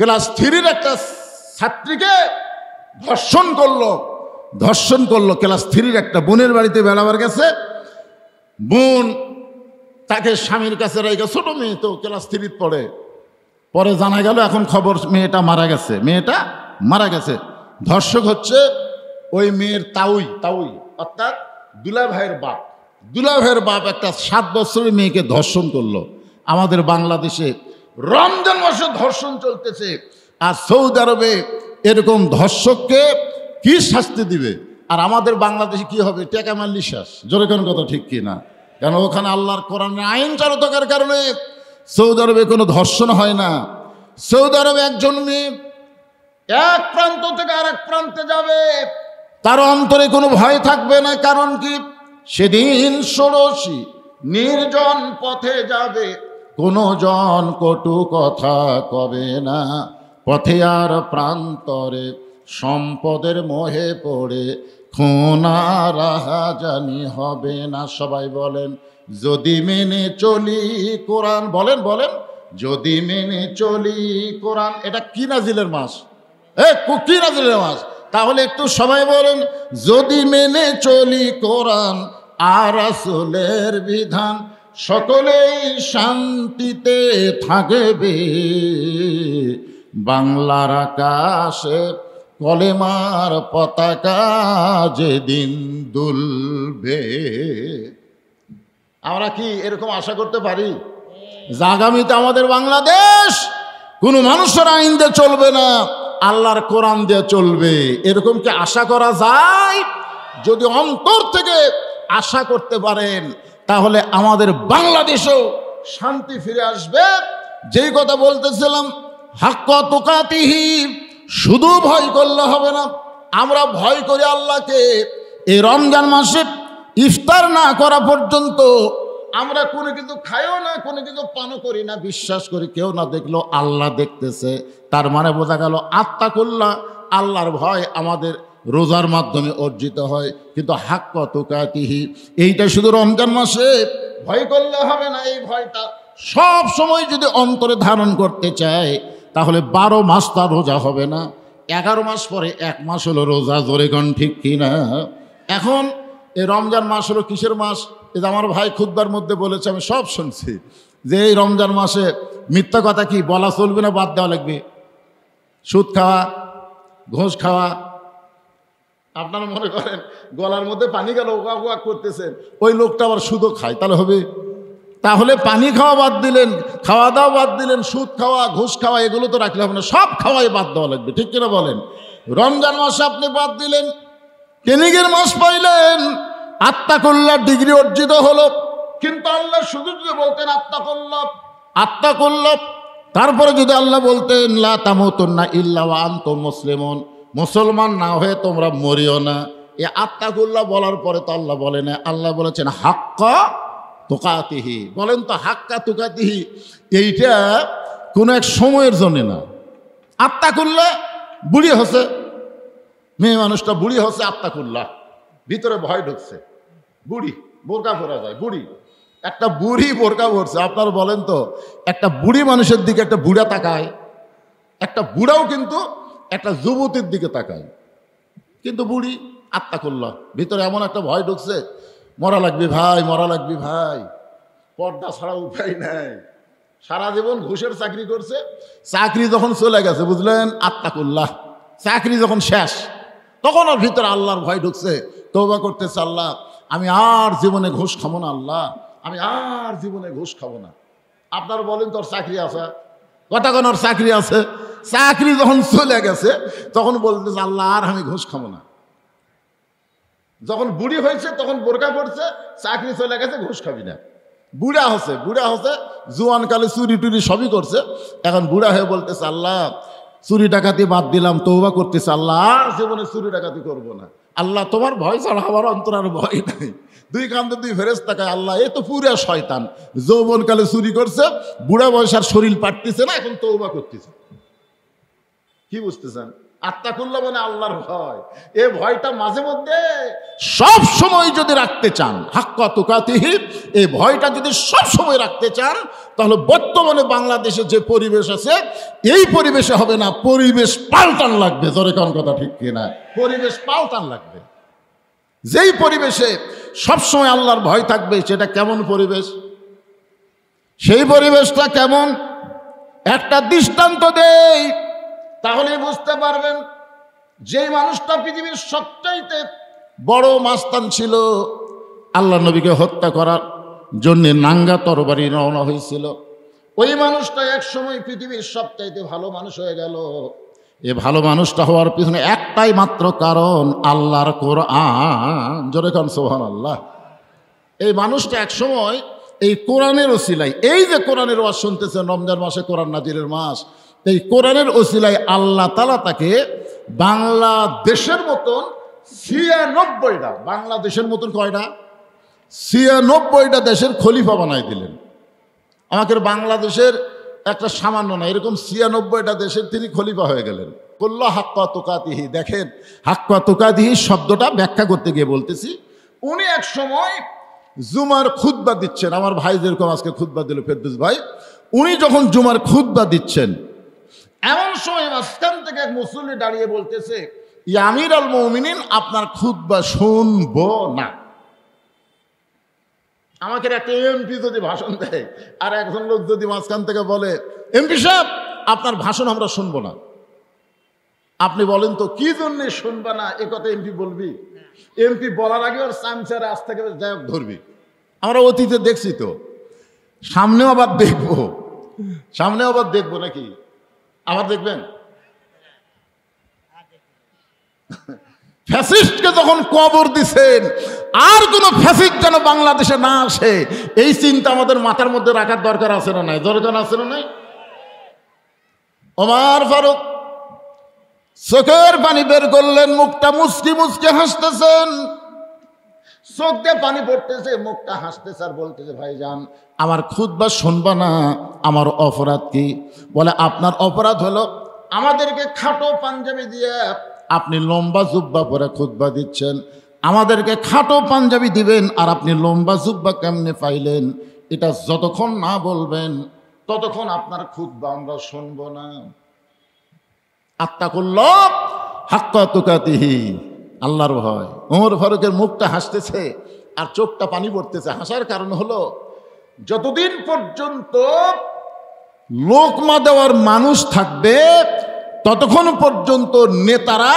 Class 3-র একটা ছাত্রীকে ধর্ষণ করলো ক্লাস 3-র একটা বোনের বাড়িতে বেড়াবার গেছে। বোন তাকে স্বামীর কাছে রেখে, ছোট মেয়ে তো ক্লাস 3 পড়ে, পরে জানা গেল এখন খবর মেয়েটা মারা গেছে। ধর্ষক হচ্ছে ওই মেয়ের তাউই অর্থাৎ দুলা ভাইয়ের বাপ একটা 7 বছরের মেয়েকে ধর্ষণ করলো। আমাদের বাংলাদেশে রমজান মাসে ধর্ষণ চলতেছে, আর সৌদি আরবে এরকম ধর্ষককে কি শাস্তি দিবে? আর আমাদের বাংলাদেশে কি হবে? টেকা মারলি শেষ। জোরে কোন কথা ঠিক কি না? কেন ওখানে আল্লাহর কোরআনের আইন চালু থাকার কারণে সৌদি আরবে কোনো ধর্ষণ হয় না। সৌদি আরবে একজন মেয়ে এক প্রান্ত থেকে আরেক প্রান্তে যাবে, তার অন্তরে কোনো ভয় থাকবে না। কারণ কি? সেদিন ষোড়শী নির্জন পথে যাবে, কোনো জন কটু কথা কবে না। পথে আর প্রান্তরে সম্পদের মোহে পড়ে খুনা রাহাজানি হবে না। সবাই বলেন যদি মেনে চলি কোরআন। বলেন যদি মেনে চলি কোরআন। এটা কি নাজিলের মাস? কি নাজিলের মাস? তাহলে একটু সবাই বলেন যদি মেনে চলি কোরআন আর রাসূলের বিধান, সকলেই শান্তিতে থাকবে। বাংলার আকাশে কলেমার পতাকা যেদিন দুলবে। আমরা কি এরকম আশা করতে পারি যে আগামীতে আমাদের বাংলাদেশ কোনো মানুষের আইন দিয়ে চলবে না, আল্লাহর কোরআন দিয়ে চলবে? এরকম কি আশা করা যায়? যদি অন্তর থেকে আশা করতে পারেন তাহলে আমাদের বাংলাদেশেও শান্তি ফিরে আসবে। যেই কথা বলতেছিলাম, হাক্কা তুকাতিহি, শুধু ভয় করলে হবে না। আমরা ভয় করি আল্লাহকে। এই রমজান মাসে ইফতার না করা পর্যন্ত আমরা কোনো কিছু খাইও না, কোনো কিছু পানও করি না। বিশ্বাস করি কেউ না দেখলো আল্লাহ দেখতেছে। তার মানে বোঝা গেল আত্তাকুল্লাহ, আল্লাহর ভয় আমাদের রোজার মাধ্যমে অর্জিত হয়। কিন্তু হাক্কা তুকাতিহি, এইটা শুধু রমজান মাসে ভয় করলে হবে না। এই ভয়টা সব সময় যদি অন্তরে ধারণ করতে চায় তাহলে 12 মাস তার রোজা হবে না। 11 মাস পরে 1 মাস হলো রোজা। জোরে কোন ঠিক কিনা? এখন এই রমজান মাস হলো কিসের মাস? এটা আমার ভাই খুতবার মধ্যে বলেছে, আমি সব শুনছি, যে এই রমজান মাসে মিথ্যা কথা কি বলা চলবে না, বাদ দেওয়া লাগবে। সুদ খাওয়া, ঘুষ খাওয়া। আপনারা মনে করেন গলার মধ্যে পানি গেল, ওয়া ওয়া করতেছেন, ওই লোকটা আবার সুদও খায়, তাহলে হবে? তাহলে পানি খাওয়া বাদ দিলেন, খাওয়া দাওয়া বাদ দিলেন, সুদ খাওয়া, ঘুষ খাওয়া এগুলো তো রাখলে হবে না, সব খাওয়াই বাদ দেওয়া লাগবে। ঠিক কিনা বলেন? রমজান মাসে আপনি বাদ দিলেন, ট্রেনিংয়ের মাস পাইলেন, আত্তাকুল্লাহ ডিগ্রি অর্জিত হলো। কিন্তু আল্লাহ শুধু যদি বলতেন আত্তাকুল্লাহ, তারপরে যদি আল্লাহ বলতেন লা তামুতুন্না ইল্লা ওয়া আনতুম মুসলিমুন, মুসলমান না হয়ে তোমরা মরিও না, এই আত্তাকুল্লাহ বলার পরে তো আল্লাহ বলেন, আল্লাহ বলেছেন হাক্কা তুকাতিহি। বলেন তো হাক্কা তুকাতিহি এইটা কোনো এক সময়ের জন্য না। আত্তাকুল্লাহ বুড়ি হচ্ছে, মেয়ে মানুষটা বুড়ি হচ্ছে, আত্তাকুল্লাহ ভিতরে ভয় ঢুকছে। বুড়ি বোরকা পরা যায়, বুড়ি একটা বুড়ি বোরকা পরছে। আপনারা বলেন তো একটা বুড়ি মানুষের দিকে একটা বুড়া তাকায়, একটা বুড়াও কিন্তু একটা যুবতীর দিকে তাকায়, কিন্তু বুড়ি আত্তাকুল্লাহ ভিতরে এমন একটা ভয় ঢুকছে, মরা লাগবে ভাই, মরা লাগবে ভাই, পর্দা ছাড়া উপায় নাই। সারা জীবন ঘুষের চাকরি করছে, চাকরি যখন চলে গেছে বুঝলেন আত্তাকুল্লাহ, চাকরি যখন শেষ তখন ওর ভিতরে আল্লাহর ভয় ঢুকছে। তওবা করতেছে, আল্লাহ আমি আর জীবনে ঘুষ খাবো না, আল্লাহ আমি আর জীবনে ঘুষ খাবো না। আপনারা বলেন তোর চাকরি আছে, কথা কোন ওর চাকরি আছে, চাকরি যখন চলে গেছে তখন বলতেছে আল্লাহ আর আমি ঘুষ খাবো না। যখন বুড়ি হয়েছে তখন বোরকা পড়ছে, চাকরি চলে গেছে, ঘুষ খাবি না। বুড়া হচ্ছে জোয়ানকালে চুরি টুরি সবই করছে, এখন বুড়া হয়ে বলতেছে আল্লাহ চুরি ডাকাতি বাদ দিলাম, তওবা করতেছে, আল্লাহ আর জীবনে চুরি ডাকাতি করবো না। আল্লাহ তোমার ভয় ছাড়া আমার অন্তর আর ভয় নাই। দুই কান্দে দুই ফেরেশতা কয় আল্লাহ এ তো পুরা শয়তান, যৌবনকালে চুরি করছে, বুড়া বয়স আর শরীর পাটতেছে না, এখন তওবা করতেছে। কি বুঝতেছেন? আত্তাকুল্লাহ মানে আল্লাহর ভয়। এই ভয়টা মাঝে মধ্যে সব সময় যদি রাখতে চান, হাক্কা তুকাতিহি, এই ভয়টা যদি সব সময় রাখতে চান, তাহলে বর্তমানে বাংলাদেশে যে পরিবেশ আছে এই পরিবেশে হবে না, পরিবেশ পাল্টান লাগবে। জোরে কোন কথা ঠিক কিনা? পরিবেশ পাল্টান লাগবে। যেই পরিবেশে সবসময় আল্লাহর ভয় থাকবে সেটা কেমন পরিবেশ? সেই পরিবেশটা কেমন একটা দৃষ্টান্ত দেই, তাহলে বুঝতে পারবেন। যেই মানুষটা পৃথিবীর সবচাইতে বড় মাস্তান ছিল, আল্লাহ নবীকে হত্যা করার জন্য নাঙ্গা তরবারি রওনা হয়েছিল, ওই মানুষটা এক সময় পৃথিবীর সবচাইতে ভালো মানুষ হয়ে গেল। এ ভালো মানুষটা হওয়ার পিছনে একটাই মাত্র কারণ, আল্লাহর কোরআন। জোরে কান সুবহানাল্লাহ। এই মানুষটা এক সময় এই কোরআনের ওসিলায়, এই যে কোরআনের ওয়াজ শুনতেছেন, রমজান মাসে কোরআন নাজিরের মাস, এই কোরআনের ওসিলায় আল্লাহ তাআলা তাকে বাংলাদেশের মতন ৯৬টা, বাংলাদেশের মতন কয়টা? ৯৬টা দেশের খলিফা বানাই দিলেন। আমাদের বাংলাদেশের একটা সামান্য না, এরকম ৯৬টা দেশের তিনি খলিফা হয়ে গেলেন। কল্লা হাক্কা তুকাতিহি। দেখেন, হাক্কা তুকাতিহি শব্দটা ব্যাখ্যা করতে গিয়ে বলতেছি, উনি এক সময় জুমার খুতবা দিচ্ছেন। আমার ভাই যেরকম আজকে খুতবা দিল, ফেরদৌস ভাই, উনি যখন জুমার খুতবা দিচ্ছেন, এমন সময় মাঝখান থেকে এক মুসল্লি দাঁড়িয়ে বলতেছে, ইয়া আমির আল মুমিনিন, আপনার খুতবা শুনবো না। আমাকে একটা এমপি যদি ভাষণ দেয় আর একজন লোক যদি মাঝখান থেকে বলে, এমপি সাহেব আপনার ভাষণ আমরা শুনবো না, আপনি বলেন তো কি জন্যে শুনবা না? এ কথা এমপি বলবি? এমপি বলার আগে ওর চামচারে আজ থেকে যাই হোক ধরবি। আমরা অতীতে দেখছি তো, সামনেও আবার দেখবো, সামনেও আবার দেখবো নাকি? আবার দেখবেন। ফ্যাসিস্টকে যখন কবর দিছেন, আর কোন ফ্যাসিস্ট যেন বাংলাদেশে না আসে, এই চিন্তা আমাদের মাথার মধ্যে রাখার দরকার আছে না নাই? দরকার আছে না নাই? ওমর ফারুক চোখের পানি বের করলেন, মুখটা মুচকি মুচকি হাসতেছেন, চোখ দিয়ে পানি পড়তেছে, মুখটা হাসতেছে আর বলতেছে, ভাইজান আমার খুতবা শুনবা না? আমার অপরাধ কি? বলে, আপনার অপরাধ হলো আমাদেরকে খাটো পাঞ্জাবি দিয়ে আপনি লম্বা জুব্বা পরে খুতবা দিচ্ছেন। আমাদেরকে খাটো পাঞ্জাবি দিবেন আর আপনি লম্বা জুব্বা কেমনে পাইলেন? এটা যতক্ষণ না বলবেন ততক্ষণ আপনার খুতবা আমরা শুনবো না। আত্তাকুল্লাহ হাক্কা তুকাতিহি, আল্লাহর ভয়। ওমর ফারুকের মুখটা হাসতেছে আর চোখটা পানি পড়তেছে। হাসার কারণ হলো, যতদিন পর্যন্ত লোকমা দেওয়ার মানুষ থাকবে ততক্ষণ পর্যন্ত নেতারা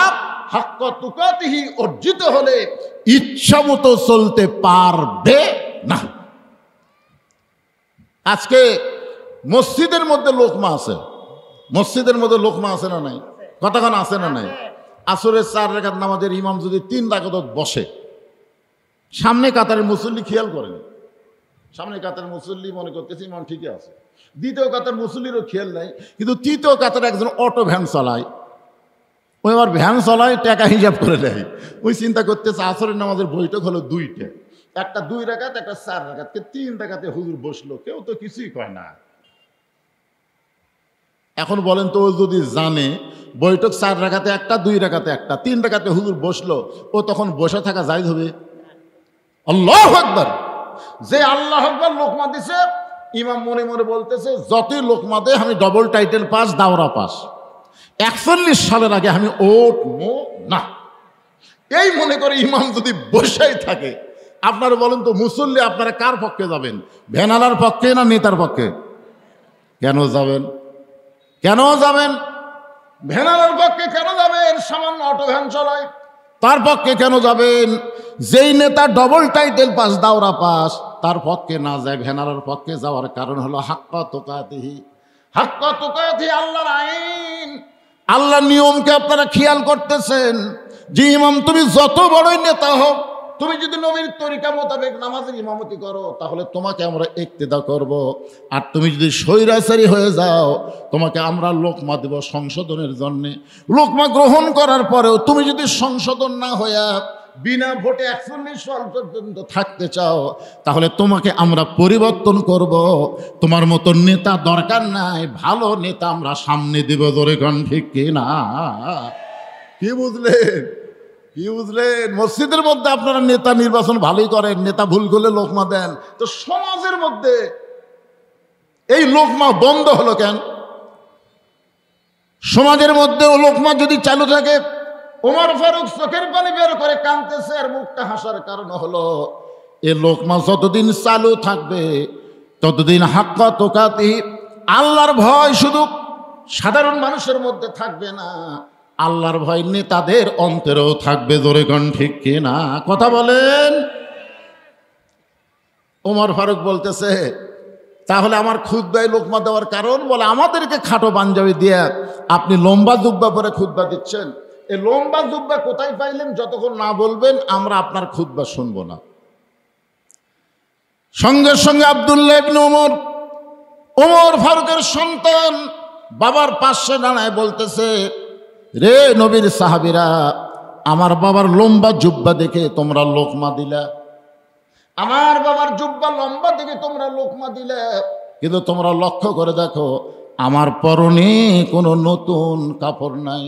হাক্কা তুকাতিহি অর্জিত হলে ইচ্ছা মতো চলতে পারবে না। আজকে মসজিদের মধ্যে লোকমা আছে, মসজিদের মধ্যে লোকমা আছে না নাই? কতক্ষণ আছে না নাই? আসরের ৪ রাকাত নামাজের ইমাম যদি ৩ রাকাত বসে, সামনে কাতারের মুসল্লি খেয়াল করেন, সামনে কাতারের মুসল্লি মনে করতেছে ইমাম ঠিকই আছে, দ্বিতীয় কাতার মুসল্লিরও খেয়াল নাই, কিন্তু তৃতীয় কাতারে একজন অটো ভ্যান চালায়, ওই আমার ভ্যান চালায়, টাকা হিসাব করে দেয়। ওই চিন্তা করতেছে আসরের নামাজের বৈঠক হলো ২টা, একটা ২ রাকাত, একটা ৪ রাকাত, ৩ রাকাতে হুজুর বসলো, কেউ তো কিছুই কয় না। এখন বলেন তো, ও যদি জানে বৈঠক ৪ রাকাতে একটা, ২ রাকাতে একটা, ৩ রাকাতে হুজুর বসলো, ও তখন বসে থাকা জায়েজ হবে? আল্লাহু আকবার। যে আল্লাহু আকবার লোকমা দিছে, ইমাম মনে মনে বলতেছে, যতই লোকমা দে আমি ডবল টাইটেল পাস, দাওরা পাস, ৪১ সালের আগে আমি উঠবো না। এই মনে করে ইমাম যদি বসেই থাকে, আপনারা বলেন তো মুসল্লি আপনারা কার পক্ষে যাবেন? ভ্যানালার পক্ষে না নেতার পক্ষে? কেন যাবেন? কেন যাবেন? ভ্যানালার পক্ষে কেন যাবেন? সামান্য অটো ভ্যান চালায়, তার পক্ষে কেন যাবেন? যেই নেতা ডবল টাইটেল পাস, দাওরা পাস, তার পক্ষে না যায়, ভ্যানালার পক্ষে যাওয়ার কারণ হলো হাক্কা তুকাতিহি। হাক্কা তুকাতিহি আল্লাহর আইন, আল্লাহর নিয়মকে আপনারা খেয়াল করতেছেন। যে ইমাম তুমি যত বড়ই নেতা হোক, তুমি যদি নবীর তরিকা মোতাবেক নামাজের ইমামতি করো, তাহলে তোমাকে আমরা ইক্তেদা করব। আর তুমি যদি স্বৈরাচারী হয়ে যাও, তোমাকে আমরা লোকমা দেব সংশোধনের জন্যে। লোকমা গ্রহণ করার পরেও তুমি যদি সংশোধন না হইয়া বিনা ভোটে ৪১ সাল পর্যন্ত থাকতে চাও, তাহলে তোমাকে আমরা পরিবর্তন করব। তোমার মতো নেতা দরকার নাই, ভালো নেতা আমরা সামনে দেব। ধরে কোন ঠিক কিনা? কি বুঝলেন? কি বুঝলেন? মসজিদের মধ্যে আপনারা নেতা নির্বাচন ভালোই করেন, নেতা ভুল করলে লোকমা দেন, তো সমাজের মধ্যে এই লোকমা বন্ধ হলো কেন? সমাজের মধ্যে ও লোকমা যদি চালু থাকে, ওমর ফারুক চোখের পানি বের করে কাঁদতেছে আর মুখটা হাসার কারণ হলো এ লোকমা যতদিন চালু থাকবে ততদিন হাক্কা তুকাতি, আল্লাহর ভয় শুধু সাধারণ মানুষের মধ্যে থাকবে না, আল্লাহর ভয় নেতাদের অন্তরেও থাকবে। জোরে কোন ঠিক কিনা? কথা বলেন। ওমর ফারুক বলতেছে, তাহলে আমার খুতবায় লোকমা দেওয়ার কারণ? বলে আমাদেরকে খাটো পাঞ্জাবি দিয়ে আপনি লম্বা জুব্বা পরে খুতবা দিচ্ছেন, এই লম্বা জুব্বা কোথায় পাইলেন? যতক্ষণ না বলবেন আমরা আপনার খুতবা শুনবো না। সঙ্গে সঙ্গে আব্দুল্লাহ ইবনে ওমর ফারুকের সন্তান বাবার পাশে দাঁড়ায় বলতেছে, রে নবীর সাহাবীরা, আমার বাবার লম্বা জুব্বা দেখে তোমরা লোকমা দিলা, আমার বাবার জুব্বা লম্বা দেখে তোমরা লোকমা দিলে, কিন্তু তোমরা লক্ষ্য করে দেখো আমার পরনে কোনো নতুন কাপড় নাই।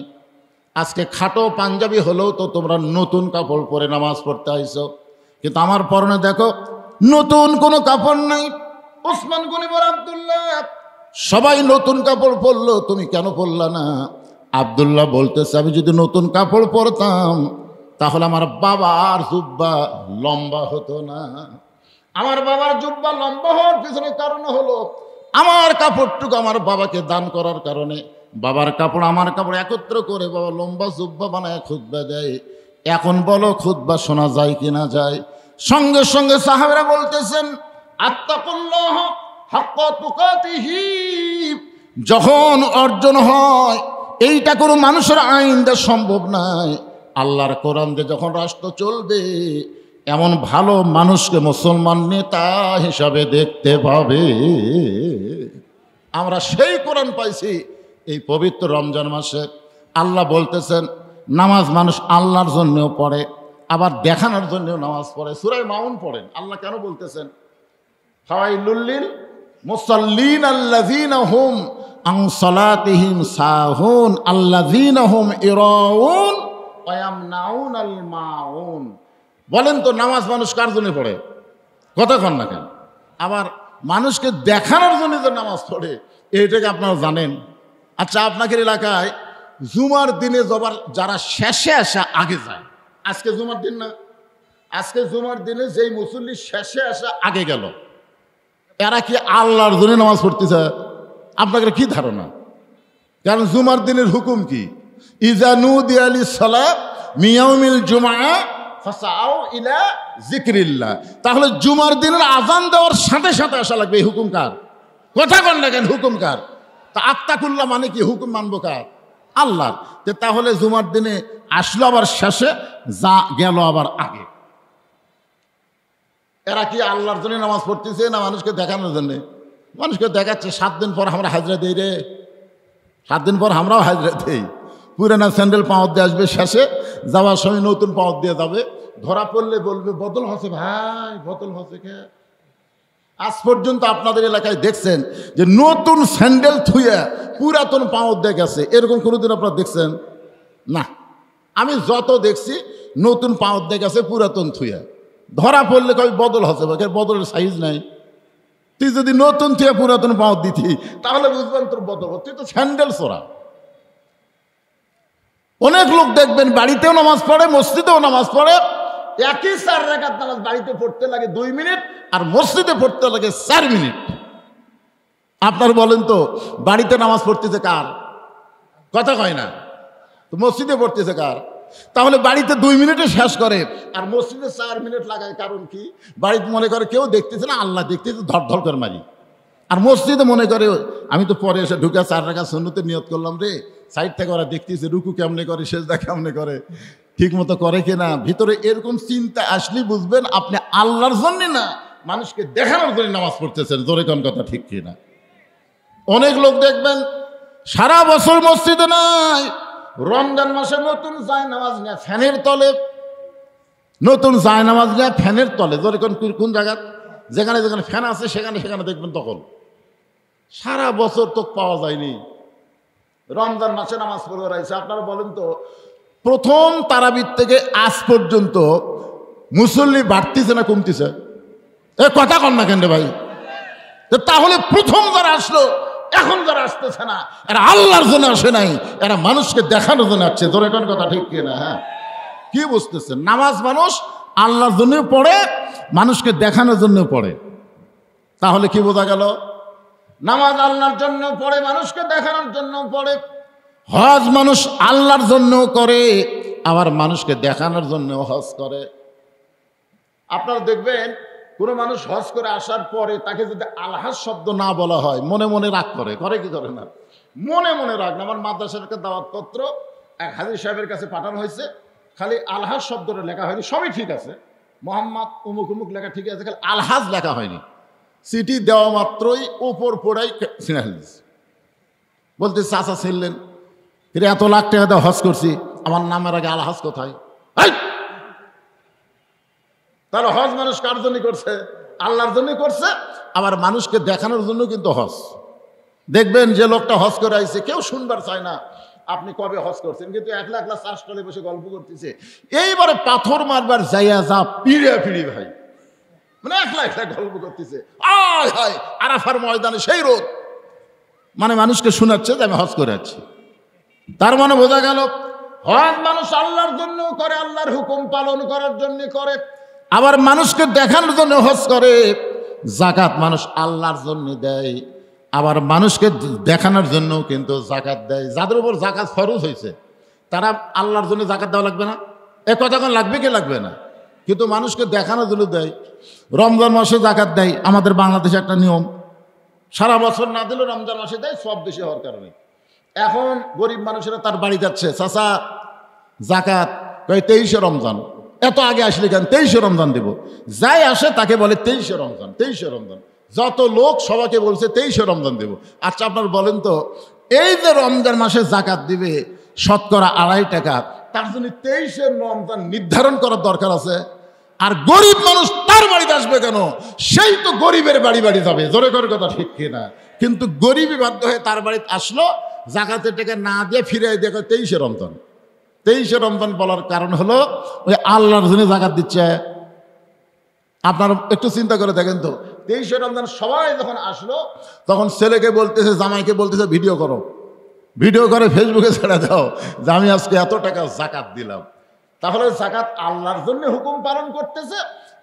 আজকে খাটো পাঞ্জাবি হলেও তো তোমরা নতুন কাপড় পরে নামাজ পড়তে আইছো, কিন্তু আমার পরনে দেখো নতুন কোনো কাপড় নাই। ওসমান গনি বলে, আব্দুল্লাহ, সবাই নতুন কাপড় পরলো, তুমি কেন পরলা না? আব্দুল্লাহ বলতেছে, আমি যদি নতুন কাপড় পরতাম তাহলে আমার বাবার জুব্বা লম্বা হতো না। আমার বাবার জুব্বা লম্বা হওয়ার পিছনে কারণ হলো আমার কাপড়টুকু আমার বাবাকে দান করার কারণে। বাবার কাপড় আমার কাপড় একত্র করে বাবা লম্বা জুব্বা বানায় খুতবা দেয়। এখন বলো খুতবা শোনা যায় কি না যায়? সঙ্গে সঙ্গে সাহাবারা বলতেছেন, আত্তাকুল্লাহ হাক্কা তুকাতিহি, যখন অর্জন হয় এইটা কোনো মানুষের আইন দেওয়া সম্ভব নয়, আল্লাহর কোরআন দিয়ে যখন রাষ্ট্র চলবে এমন ভালো মানুষকে মুসলমান নেতা হিসাবে দেখতে পাবে। আমরা সেই কোরআন পাইছি এই পবিত্র রমজান মাসে। আল্লাহ বলতেছেন নামাজ মানুষ আল্লাহর জন্যও পড়ে, আবার দেখানোর জন্যও নামাজ পড়ে। সূরা মাউন পড়েন, আল্লাহ কেন বলতেছেন ফাওয়াইলুল লিল মুসাল্লিন আল্লাযীনা হুম আন সালাতিহিম সাহুন আল্লাযীনা হুম ইরাউন ওয়া ইয়ামনাউনাল মাউন। বলেন তো নামাজ মানুষ কার জন্য পড়ে? কথা কন না কেন? আবার মানুষকে দেখানোর জন্য যে নামাজ পড়ে এইটাকে আপনারা জানেন? আচ্ছা, আপনাদের এলাকায় জুমার দিনে যারা শেষে আসা আগে যায়, আজকে জুমার দিন না, আজকে জুমার দিনে যেই মুসল্লি শেষে আসা আগে গেল, এরা কি আল্লাহর জন্য নামাজ পড়তেছে? আপনাদের কি ধারণা? কারণ জুমার দিনের হুকুম কি? ইজা নুদিয়া লিস-সালাহ মিন ইয়াউমিল জুমআ ফাসাউ ইলা যিকরিল্লাহ। তাহলে জুমার দিনের আজান দেওয়ার সাথে সাথে আসা লাগবে। এই হুকুম কার? কথা কন না কেন? হুকুম কার? তা আত্তাকুল্লাহ মানে কি? হুকুম মানবো কার? আল্লাহর। তাহলে জুমার দিনে আসলো আবার শেষে, যা গেল আবার আগে। এরা কি আল্লাহর জন্য নামাজ পড়তেছে না মানুষকে দেখানোর জন্য? মানুষকে দেখাচ্ছে 7 দিন পর আমরা হাজরা দিই রে, 7 দিন পর আমরাও হাজরা দিই। পুরানা স্যান্ডেল পাওয়ার দিয়ে আসবে, শেষে যাওয়ার সময় নতুন পাওয়ার দিয়ে যাবে। ধরা পড়লে বলবে বদল হচ্ছে ভাই, বদল হচ্ছে কে? আজ পর্যন্ত আপনাদের এলাকায় দেখছেন যে নতুন স্যান্ডেল থুয়ে পুরাতন পাওয়ার দিয়ে গেছে? এরকম কোনোদিন আপনারা দেখছেন? না। আমি যত দেখছি নতুন পাওয়ার দিয়ে গেছে পুরাতন থুয়ে। ধরা পড়লে কই বদল হচ্ছে, বদলের সাইজ নাই। তুই যদি নতুন থুয়ে পুরাতন পাওয়ার দিতি তাহলে বুঝবেন তোর বদল। তুই তো স্যান্ডেল চোরা। অনেক লোক দেখবেন বাড়িতেও নামাজ পড়ে, মসজিদেও নামাজ পড়ে, একই 4 রাকাত নামাজ বাড়িতে পড়তে লাগে 2 মিনিট আর মসজিদে পড়তে লাগে 4 মিনিট। আপনার বলেন তো বাড়িতে নামাজ পড়তেছে কার? কথা কয় না তো, মসজিদে পড়তেছে কার? তাহলে বাড়িতে 2 মিনিটে শেষ করে আর মসজিদে 4 মিনিট লাগায়। কারণ কি? বাড়িতে মনে করে কেউ দেখতেছে না, আল্লাহ দেখতেছে, ধর ধর করে মারি। আর মসজিদে মনে করে আমি তো পরে এসে ঢুকে 4 রাকাত সুন্নতে নিয়ত করলাম রে, সাইড থেকে ওরা দেখতেছে রুকু কেমনে করে, সেজদা কেমনে করে, ঠিক মতো করে কিনা। ভিতরে এরকম চিন্তা আসলেই বুঝবেন আপনি আল্লাহর জন্য না, মানুষকে দেখানোর জন্য নামাজ পড়তেছেন। জোরে কোন কথা ঠিক কিনা? অনেক লোক দেখবেন সারা বছর মসজিদে নাই, রমজান মাসে নতুন জায়নামাজ নিয়ে ফ্যানের তলে, নতুন জায়নামাজ নিয়ে ফ্যানের তলে। জোরে কোন জায়গা? যেখানে যেখানে ফ্যান আছে সেখানে সেখানে দেখবেন। তখন সারা বছর তো পাওয়া যায়নি, রমজান মাসে নামাজ পড়ে রয়েছে। আপনারা বলেন তো প্রথম তারাবির থেকে আজ পর্যন্ত মুসল্লি বাড়তিছে না কমতিছে? এ কথা কন না কেন রে ভাই? তাহলে প্রথম যারা আসলো, এখন যারা আসতেছে না, এরা আল্লাহর জন্য আসে নাই, এরা মানুষকে দেখানোর জন্য আসছে। তোর এখন কথা ঠিক কিনা? হ্যাঁ, কি বুঝতেছেন? নামাজ মানুষ আল্লাহর জন্য পড়ে, মানুষকে দেখানোর জন্য পড়ে। তাহলে কি বোঝা গেল? নামাজ আল্লাহর জন্য পড়ে, মানুষকে দেখানোর জন্য পড়ে। হজ মানুষ আল্লাহর জন্য করে, আবার মানুষকে দেখানোর জন্য হজ করে। আপনারা দেখবেন কোনো মানুষ হজ করে আসার পরে তাকে যদি আলহাজ শব্দ না বলা হয়, মনে মনে রাগ করে। করে কি করে না? মনে মনে রাগ না। আমার মাদ্রাসার একটা দাওয়াতপত্র এক হাজির সাহেবের কাছে পাঠানো হয়েছে, খালি আলহাজ শব্দটা লেখা হয়নি। সবই ঠিক আছে, মোহাম্মদ উমুক উমুক লেখা ঠিক আছে, খালি আলহাজ লেখা হয়নি। চিঠি দেওয়া মাত্রই ওপর পড়াই ছিঁড়ে ফেলছে। বলতে চাচা ছিলেন, এত লাখ টাকা দিয়ে হজ করছি, আমার নামের আগে আলহাজ কোথায়? তাহলে হজ মানুষ কার জন্য করছে? আল্লাহর জন্য করছে। আবার মানুষকে দেখানোর জন্য কিন্তু হজ। দেখবেন যে লোকটা হজ করে আইছে, কেউ শুনবার চায় না আপনি কবে হজ করছেন, কিন্তু একলা একলা চাষ করে বসে গল্প করতেছে। এইবারে পাথর মারবার যাইয়া যা পিড়ে পিড়ি ভাই, মানে একলা একলা গল্প করতেছে। আয় হায়, আরাফার ময়দানে সেই রোদ, মানে মানুষকে শোনাচ্ছে যে আমি হজ করে আছি। তার মানে বোঝা গেল হজ মানুষ আল্লাহর জন্য করে, আল্লাহর হুকুম পালন করার জন্য করে, আবার মানুষকে দেখানোর জন্য হজ করে। যাকাত মানুষ আল্লাহর জন্য দেয়, আবার মানুষকে দেখানোর জন্য কিন্তু যাকাত দেয়। যাদের উপর যাকাত ফরজ হয়েছে তারা আল্লাহর জন্য যাকাত দেওয়া লাগবে না? এ কথা কোন লাগবে কি লাগবে না? কিন্তু মানুষকে দেখানোর জন্য দেয়। রমজান মাসে যাকাত দেয়, আমাদের বাংলাদেশে একটা নিয়ম, সারা বছর না দিলেও রমজান মাসে দেয়, সব দেশে হওয়ার কারণে। এখন গরিব মানুষেরা তার বাড়ি যাচ্ছে, চাচা যাকাত, 23শে রমজান, এত আগে আসলে কেন? 23শে রমজান দেব। যাই আসে তাকে বলে 23শে রমজান, 23শে রমজান। যত লোক সবাইকে বলছে 23শে রমজান দেব। আচ্ছা আপনার বলেন তো, এই যে রমজান মাসে যাকাত দিবে শতকরা 2.5 টাকা, তার জন্য 23শে রমজান নির্ধারণ করার দরকার আছে? আর গরিব মানুষ তার বাড়িতে আসবে কেন? সেই তো গরিবের বাড়ি বাড়ি যাবে। জোরে করে কথা ঠিক কিনা? কিন্তু গরিবই বাধ্য হয়ে তার বাড়িতে আসলো, যাকাতের টাকা না দিয়ে ফিরে দেখো 23শে রমজান। 23শে রমজান বলার কারণ হলো ওই আল্লাহর জন্য যাকাত দিচ্ছে। আপনারা একটু চিন্তা করে দেখেন তো, 23শে রমজান সবাই যখন আসলো, তখন ছেলেকে বলতেছে, জামাইকে বলতেছে ভিডিও করো, ভিডিও করে ফেসবুকে ছেড়ে দাও যে আমি আজকে এত টাকা যাকাত দিলাম। তাহলে যাকাত আল্লাহর জন্য হুকুম পালন করতেছে,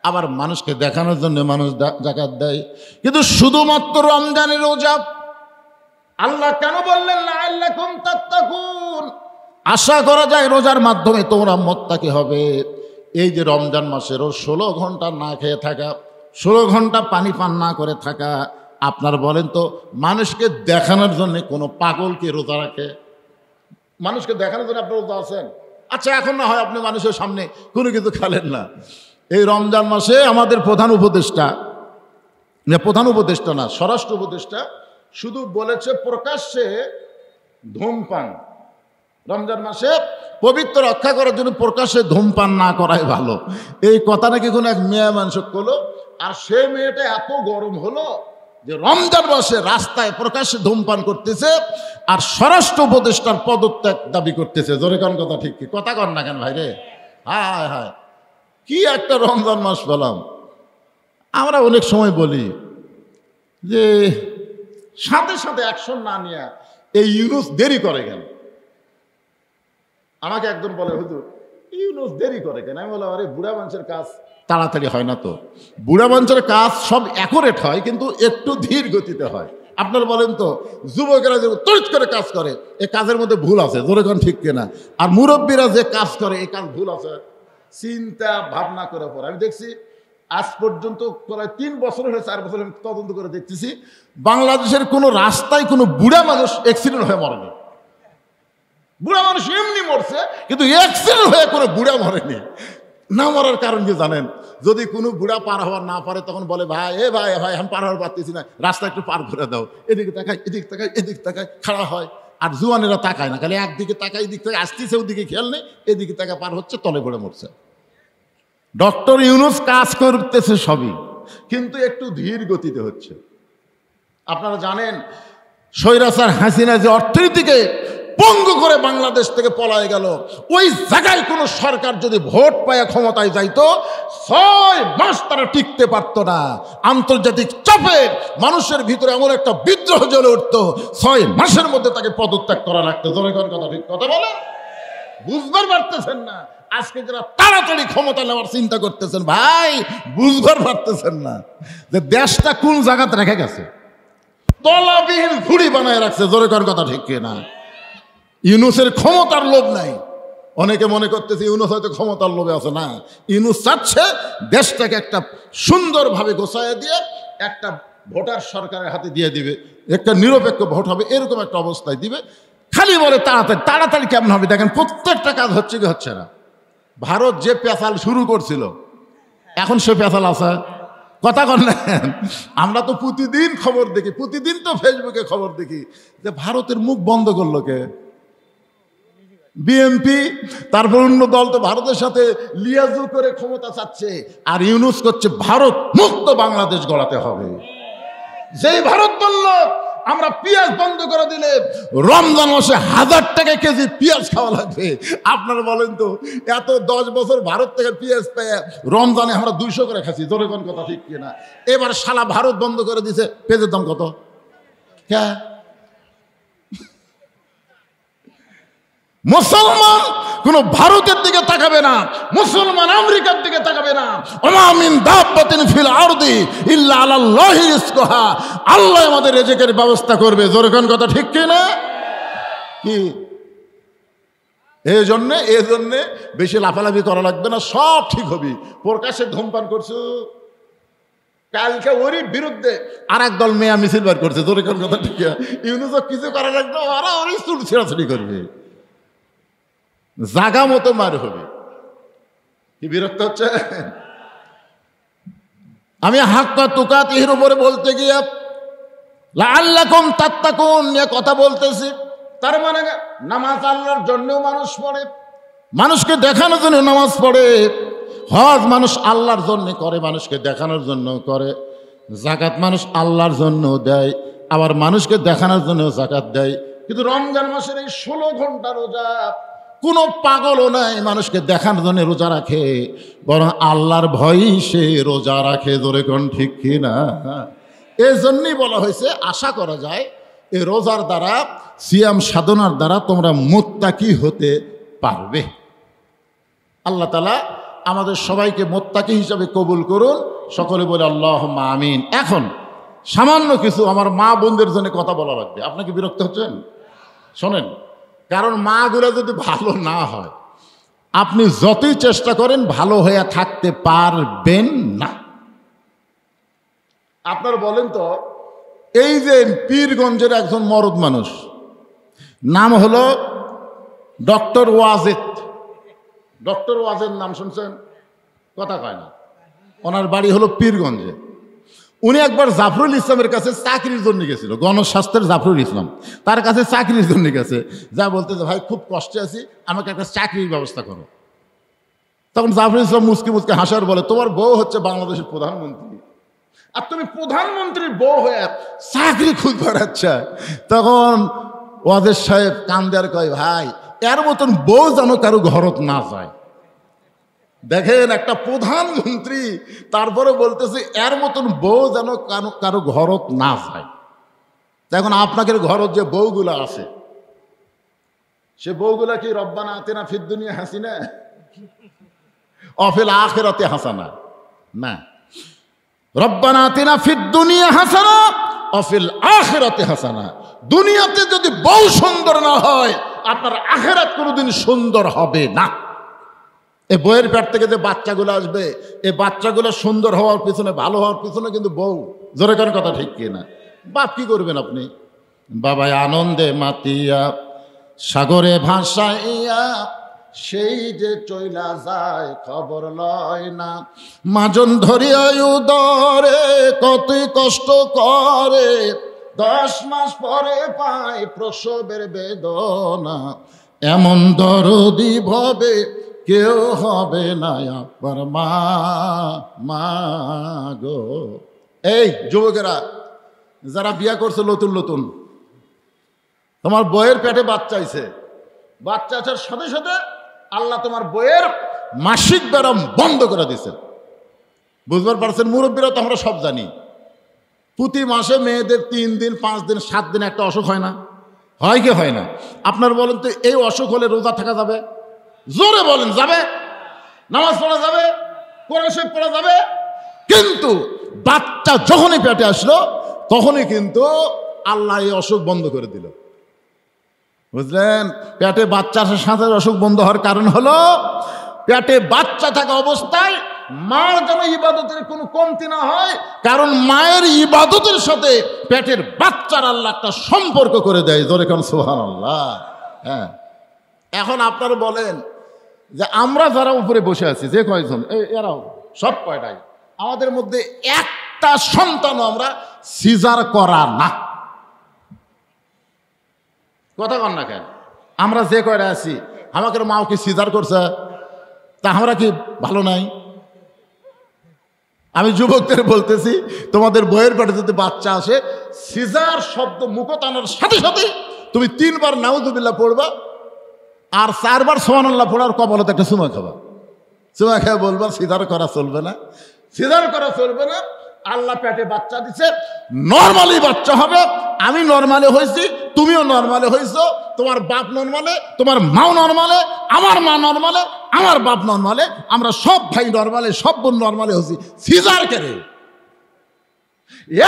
আবার মানুষকে দেখানোর জন্য মানুষ যাকাত দেয়। কিন্তু শুধুমাত্র রমজানের রোজা আল্লাহ কেন বললেন লাআল্লাকুম তাত্তাকুন? আশা করা যায় রোজার মাধ্যমে তোমরা মুত্তাকি হবে। এই যে রমজান মাসের 16 ঘন্টা না খেয়ে থাকা, 16 ঘন্টা পানি পান না করে থাকা, আপনার বলেন তো মানুষকে দেখানোর জন্য কোনো পাগল কি রোজা রাখে? মানুষকে দেখানোর জন্য আপনি রোজা আছেন? আচ্ছা এখন না হয় আপনি মানুষের সামনে কোনো কিছু খেলেন না। এই রমজান মাসে আমাদের প্রধান উপদেষ্টা না, স্বরাষ্ট্র উপদেষ্টা শুধু বলেছে প্রকাশ্যে ধূমপান, রমজান মাসে পবিত্র রক্ষা করার জন্য প্রকাশ্যে ধূমপান না করাই ভালো। এই কথা নাকি কোনো এক মেয়ে মানুষ করলো, আর সেই মেয়েটা এত গরম হলো যে রমজান মাসে রাস্তায় প্রকাশ্যে ধূমপান করতেছে, আর স্বরাষ্ট্র উপদেষ্টার পদত্যাগ দাবি করতেছে। জোরে কোন কথা ঠিক কি? কথা কর না কেন ভাই রে? হায় হায়, কি একটা রমজান মাস পেলাম। আমরা অনেক সময় বলি যে সাথে সাথে অ্যাকশন না নিয়ে এই ইউনুস দেরি করে কেন? আমাকে একজন বলে হুজুর ইউনুস দেরি করে কেন? আমি বললাম আরে বুড়া মানুষের কাজ তাড়াতাড়ি হয় না তো। বুড়া মানুষের কাজ সব অ্যাকুরেট হয়, কিন্তু একটু ধীর গতিতে হয়। আপনারা বলেন তো, যুবকেরা যে তড়িৎ করে কাজ করে, এই কাজের মধ্যে ভুল আছে, জোরে কোন ঠিক কিনা? আর মুরব্বীরা যে কাজ করে, এই কাজ ভুল আছে। চিন্তা ভাবনা করে পরে আমি দেখছি আজ পর্যন্ত প্রায় 3 বছর হয়ে 4 বছর আমি তদন্ত করে দেখতেছি, বাংলাদেশের কোনো রাস্তায় কোনো বুড়া মানুষ অ্যাক্সিডেন্ট হয়ে মরেনি। বুড়া মানুষ এমনি মরছে, কিন্তু অ্যাক্সিডেন্ট হয়ে কোনো বুড়া মরেনি। না মরার কারণ কি জানেন? যদি কোনো বুড়া পার হওয়ার না পারে, তখন বলে ভাই ভাই আমি পার হওয়ার পারতেছি না, রাস্তা একটু পার করে দাও। এদিকে তাকায়, এদিক তাকায়, এদিক তাকায়, খাড়া হয়। আর জুয়ানেরা তাকায় না, খালি একদিকে তাকায়, এদিক থেকে আসতেছে, ওদিকে খেয়াল নেই, এদিকে তাকা পার হচ্ছে, তলে পড়ে মরছে। ডক্টর ইউনুস কাজ করতেছে সবই, কিন্তু একটু ধীর গতিতে হচ্ছে। আপনারা জানেন স্বৈরাচার হাসিনা যে অর্থনীতিকে পঙ্গু করে বাংলাদেশ থেকে পলায় গেল। ওই জায়গায় কোনো সরকার যদি ভোট পায় ক্ষমতায় যাইতো, 6 মাস তারা টিকতে পারতো না। আন্তর্জাতিক চাপে মানুষের ভিতরে এমন একটা বিদ্রোহ জ্বলে উঠতো, 6 মাসের মধ্যে তাকে পদত্যাগ করা লাগতো। জনগণ কথা ঠিক কথা বলে বুঝবার পারতেছেন না। আজকে যারা তাড়াতাড়ি ক্ষমতা নেওয়ার চিন্তা করতেছেন, ভাই বুঝবার পারতেছেন না যে দেশটা কোন জায়গাতে রেখে গেছে। তলাবিহীন ঝুড়ি বানায় রাখছে। জোরে কর কথা ঠিক কিনা? ইউনূসের ক্ষমতার লোভ নাই। অনেকে মনে করতেছে ইউনূস হয়তো ক্ষমতার লোভে আছে। না, ইউনূস চাচ্ছে দেশটাকে একটা সুন্দরভাবে গোছায় দিয়ে একটা ভোটার সরকারের হাতে দিয়ে দিবে, একটা নিরপেক্ষ ভোট হবে, এরকম একটা অবস্থায় দিবে। খালি বলে তাড়াতাড়ি। তাড়াতাড়ি কেমন হবে? দেখেন প্রত্যেকটা কাজ হচ্ছে কি হচ্ছে না। ভারত যে পেঁচাল শুরু করছিল, এখন সে পেঁচাল আছে? কথা বললেন। আমরা তো প্রতিদিন খবর দেখি, প্রতিদিন তো ফেসবুকে খবর দেখি যে ভারতের মুখ বন্ধ করলো কে? বিএনপি। তারপর অন্য দল তো ভারতের সাথে লিয়াজু করে ক্ষমতা চাচ্ছে। আর ইউনূস করছে ভারত মুক্ত বাংলাদেশ গড়াতে হবে। যেই ভারত বলল আমরা পেঁয়াজ বন্ধ করে দিলে রমজান মাসে 1000 টাকা কেজি পেঁয়াজ খাওয়া লাগবে। আপনারা বলেন তো, এত 10 বছর ভারত থেকে পেঁয়াজ পেয়ে রমজানে আমরা 200 করে খাচ্ছি। জোরে কোন কথা ঠিক কিনা? এবার শালা ভারত বন্ধ করে দিছে, পেঁয়াজের দাম কত? মুসলমান কোন ভারতের দিকে তাকাবে না, মুসলমান আমেরিকার দিকে তাকাবে না। ওমা মিন দাব্বাতিন ফিল আরদি ইল্লা আলাল্লাহি রিজকুহা। আল্লাহ আমাদের রিজিকের ব্যবস্থা করবে। জোরে কোন কথা ঠিক কি না? কি এই জন্য বেশি লাফালাফি করা লাগবে না, সব ঠিক হবে। প্রকাশ্যে ধূমপান করছো, কালকে ওরই বিরুদ্ধে আর এক দল মেয়া মিছিল বার করছে। জোরে কোন কথা ঠিক না? ইউনূস কিছু করা লাগবে, ওরা ওরই চুল ছেঁড়াছড়ি করবে, জাগা মতো মার হবে। কি বিরক্ত হচ্ছে? আমি হাক্কা তুকাতিহির উপরে বলতে গিয়ে লাআল্লাকুম তাত্তাকুন নিয়ে কথা বলতেছি। তার মানে নামাজ আল্লাহর জন্যও মানুষ পড়ে, মানুষকে দেখানোর জন্য নামাজ পড়ে। হজ মানুষ আল্লাহর জন্য করে, মানুষকে দেখানোর জন্য করে। যাকাত মানুষ আল্লাহর জন্য দেয়, আবার মানুষকে দেখানোর জন্য যাকাত দেয়। কিন্তু রমজান মাসের এই 16 ঘন্টা রোজা কোনো পাগলও নাই মানুষকে দেখানোর জন্য রোজা রাখে, বরং আল্লাহর ভয়ই সে রোজা রাখে। জোরে কোন ঠিক কিনা? এই জন্যই বলা হয়েছে আশা করা যায় এই রোজার দ্বারা, সিয়াম সাধনার দ্বারা তোমরা মুত্তাকি হতে পারবে। আল্লাহ তাআলা আমাদের সবাইকে মুত্তাকি হিসাবে কবুল করুন। সকলে বলে আল্লাহুম্মা আমিন। এখন সামান্য কিছু আমার মা বোনদের জন্য কথা বলা লাগবে। আপনাকে বিরক্ত হচ্ছেন? শোনেন, কারণ মাগুলো যদি ভালো না হয়, আপনি যতই চেষ্টা করেন ভালো হয়ে থাকতে পারবেন না। আপনার বলেন তো, এই যে পীরগঞ্জের একজন মরদ মানুষ, নাম হলো ডক্টর ওয়াজেদ। ডক্টর ওয়াজেদ নাম শুনছেন? কথা কয় না। ওনার বাড়ি হলো পীরগঞ্জে। উনি একবার জাফরুল ইসলামের কাছে চাকরির জন্য গেছিল, গণস্বাস্থ্যের জাফরুল ইসলাম তার কাছে চাকরির জন্য গেছে। যা বলতেছে, ভাই খুব কষ্টে আছি, আমাকে একটা চাকরির ব্যবস্থা করো। তখন জাফরুল ইসলাম মুসকি মুসকি হাসার বলে, তোমার বউ হচ্ছে বাংলাদেশের প্রধানমন্ত্রী, আর তুমি প্রধানমন্ত্রীর বউ হয়ে চাকরি খুঁজ বেড়াচ্ছে। তখন ওয়াজেদ সাহেব কান্দার কয়, ভাই এর মতন বউ যেন কারো ঘরত না যায়। দেখেন, একটা প্রধানমন্ত্রী তারপরে বলতেছে এর মতন বউ যেন কারো ঘরত না যায়। এখন আপনাদের ঘরত যে বউগুলা আছে, সে বউগুলা কি রব্বানা আতিনা ফিদ দুনিয়া হাসিনা অফিল আখিরাতে হাসানা? না, রব্বানা আতিনা ফিদ দুনিয়া হাসানা অফিল আখিরাতে হাসানা। দুনিয়াতে যদি বউ সুন্দর না হয়, আপনার আখিরাত কোনোদিন সুন্দর হবে না। এই বইয়ের পেট থেকে যে বাচ্চাগুলো আসবে, এই বাচ্চাগুলো সুন্দর হওয়ার পিছনে, ভালো হওয়ার পিছনে কিন্তু বউ। জোরে কার কথা ঠিক কিনা? বাপ কি করবেন আপনি? বাবা আনন্দে মাতিয়া সাগরে ভাসাইয়া সেই যে চইলা যায় খবর লয় না। মাজন ধরিয়া উদরে কতই কষ্ট করে, 10 মাস পরে পায় প্রসবের বেদনা। এমন দরদি ভবে কেউ হবে না আপনার মা গো। এই যুবকেরা যারা বিয়া করছে নতুন নতুন, তোমার বইয়ের পেটে বাচ্চা আইছে, বাচ্চা আসার সাথে সাথে আল্লাহ তোমার বইয়ের মাসিক ব্যারাম বন্ধ করে দিছে। বুঝবার পারছেন? মুরব্বীরা তো আমরা সব জানি, প্রতি মাসে মেয়েদের 3 দিন 5 দিন 7 দিন একটা অসুখ হয় না? হয় কি হয় না? আপনার বলেন তো, এই অসুখ হলে রোজা থাকা যাবে? জোরে বলেন, যাবে? নামাজ পড়া যাবে? কোরআন শরীফ পড়া যাবে? কিন্তু বাচ্চা যখনই পেটে আসলো তখনই কিন্তু আল্লাহ এই অসুখ বন্ধ করে দিল। বুঝলেন? পেটে বাচ্চা আসার সাথে অসুখ বন্ধ হওয়ার কারণ হলো পেটে বাচ্চা থাকা অবস্থায় মার যেন ইবাদতের কোনো কমতি না হয়, কারণ মায়ের ইবাদতের সাথে পেটের বাচ্চার আল্লাহ একটা সম্পর্ক করে দেয়। জোরে কোন সুবহানাল্লাহ। হ্যাঁ, এখন আপনারা বলেন যে আমরা যারা উপরে বসে আছি, যে কয়জন, এরাও সব কয়টাই, আমাদের মধ্যে একটা সন্তানও আমরা সিজার করা না। কথা কন না কেন? আমরা যে কয়টা আছি, আমাকে মাও কি সিজার করছে? তা আমরা কি ভালো নাই? আমি যুবকদের বলতেছি, তোমাদের বইয়ের পেটে যদি বাচ্চা আসে, সিজার শব্দ মুখ টানার সাথে সাথে তুমি 3 বার নাউযুবিল্লাহ পড়বা, আর 4 বার সুবহানাল্লাহ পড়ার কবলতে একটা চুমা খাবা। চুমা খেয়ে বলবা সিজার করা চলবে না, সিজার করা চলবে না। আল্লাহ পেটে বাচ্চা দিছে, নর্মালি বাচ্চা হবে। আমি নর্মালে হয়েছি, তুমিও নর্মালে হয়েছো, তোমার বাপ নর্মালে, তোমার মাও নর্মালে, আমার মা নর্মালে, আমার বাপ নর্মালে, আমরা সব ভাই নর্মালে, সব বোন নর্মালে হয়েছি। সিজার করে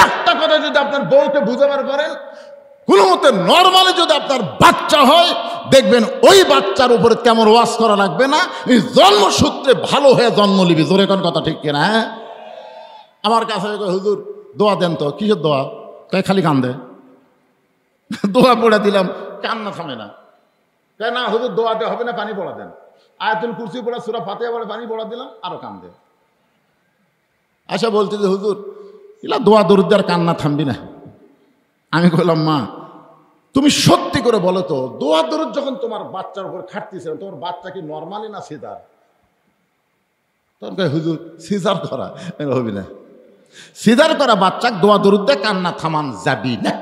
একটা কথা যদি আপনার বউকে বুঝাবার পারেন, কোনো মতে নর্মালি যদি আপনার বাচ্চা হয়, দেখবেন ওই বাচ্চার উপরে তেমন ওয়াজ করা লাগবে না, জন্মসূত্রে ভালো হয়ে জন্ম নিবি। জোরে কোন কথা ঠিক কিনা? হ্যাঁ, আমার কাছে হুজুর দোয়া দেন তো। কিসের দোয়া? তাই খালি কান্দে। দোয়া পড়ে দিলাম, কান্না থামে না। তাই না হুজুর, দোয়া দেওয়া হবে না, পানি পড়া দেন। আয়াতুল কুরসি পড়া, সূরা ফাতিহা পড়ে পানি পড়া দিলাম, আরো কান্দে। আচ্ছা বলতে যে হুজুর এলা দোয়া দরুদ আর কান্না থামবি না। আমি বললাম, মা তুমি সত্যি করে বলো তো, দোয়া দরুদ যখন তোমার বাচ্চার উপর খাটতেছে, তোমার বাচ্চা কি নর্মালি না সিজার? তখন হুজুর সিজার করা হবি না, সিজার করা বাচ্চা দোয়া দরুদ দিয়ে কান্না থামান যাবি না।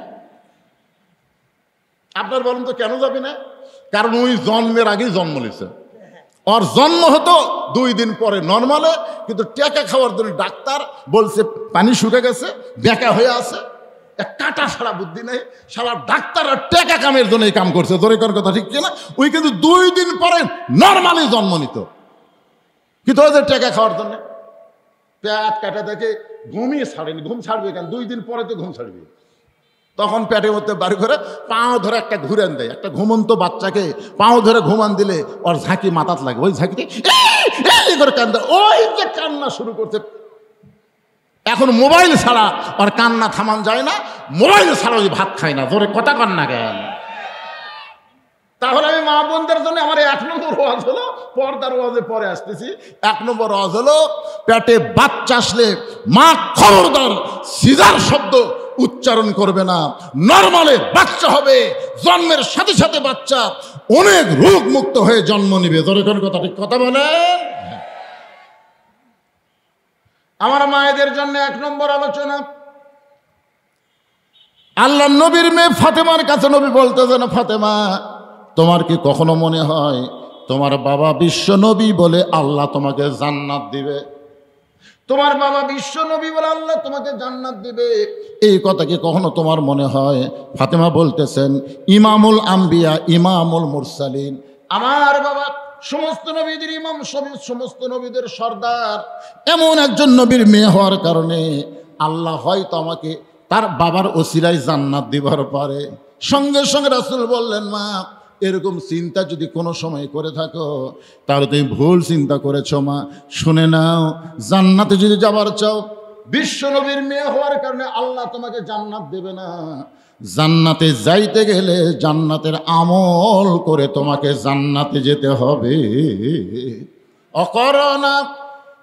আপনার বলেন তো কেন যাবি না? কারণ ওই জন্মের আগেই জন্ম নিছে, ওর জন্ম হতো 2 দিন পরে নর্মালে, কিন্তু টেকা খাওয়ার জন্য ডাক্তার বলছে পানি শুকে গেছে, বেঁকা হয়ে আছে, কাটা ছাড়া বুদ্ধি নেই। সারা ডাক্তার আর টেকা কামের জন্য এই কাম করছে। জোরে কর কথা ঠিক কিনা? ওই কিন্তু 2 দিন পরে নর্মালি জন্ম নিত, কিন্তু ওই যে টেকা খাওয়ার জন্য পেট কাটা দেখে ঘুমিয়ে ছাড়েনি। ঘুম ছাড়বে কেন? 2 দিন পরে তো ঘুম ছাড়বে। তখন পেটের মধ্যে বাড়ি করে পাও ধরে একটা ঘুরান দেয়। একটা ঘুমন্ত বাচ্চাকে পাও ধরে ঘুমান দিলে ওর ঝাঁকি মাথাত লাগে, ওই ঝাঁকিতে করে কান্দা, ওই যে কান্না শুরু করছে। এখন মোবাইল ছাড়া ওর কান্না থামান যায় না, মোবাইল ছাড়া ওই ভাত খায় না। ধরে কথা কান্না কেন? তাহলে আমি মা বোনদের জন্য আমার 1 নম্বর ওয়াজ হলো, পর্দার ওয়াজে পরে আসতেছি। 1 নম্বর ওয়াজ হলো, পেটে বাচ্চা আসলে মা খবরদার সিজার শব্দ উচ্চারণ করবে না, নরমালে বাচ্চা হবে। জন্মের সাথে সাথে বাচ্চা অনেক রোগ মুক্ত হয়ে জন্ম নিবে। জোরে কথা ঠিক কথা বলেন। আমার মায়েদের জন্য 1 নম্বর আলোচনা, আল্লাহ নবীর মেয়ে ফাতেমার কাছে নবী বলতেছেন, ফাতেমা তোমার কি কখনো মনে হয় তোমার বাবা বিশ্ব নবী বলে আল্লাহ তোমাকে জান্নাত দিবে? তোমার বাবা বিশ্ব নবী বলে আল্লাহ তোমাকে জান্নাত দিবে, এই কথা কি কখনো তোমার মনে হয়? ফাতেমা বলতেছেন, ইমামুল আম্বিয়া ইমামুল মুরসালিন, আমার বাবা সমস্ত নবীদের ইমাম, সমস্ত নবীদের সর্দার, এমন একজন নবীর মেয়ে হওয়ার কারণে আল্লাহ হয়তো আমাকে তার বাবার ওসিলায় জান্নাত দিবার পারে। সঙ্গে সঙ্গে রাসূল বললেন, মা এরকম চিন্তা যদি কোনো সময় করে থাকো তাহলে তুমি ভুল চিন্তা করেছো মা। শুনে নাও, জান্নাতে যদি যাবার চাও, বিশ্ব নবীর মেয়ে হওয়ার কারণে আল্লাহ তোমাকে জান্নাত দেবে না। জান্নাতে যাইতে গেলে জান্নাতের আমল করে তোমাকে জান্নাতে যেতে হবে। অকরনা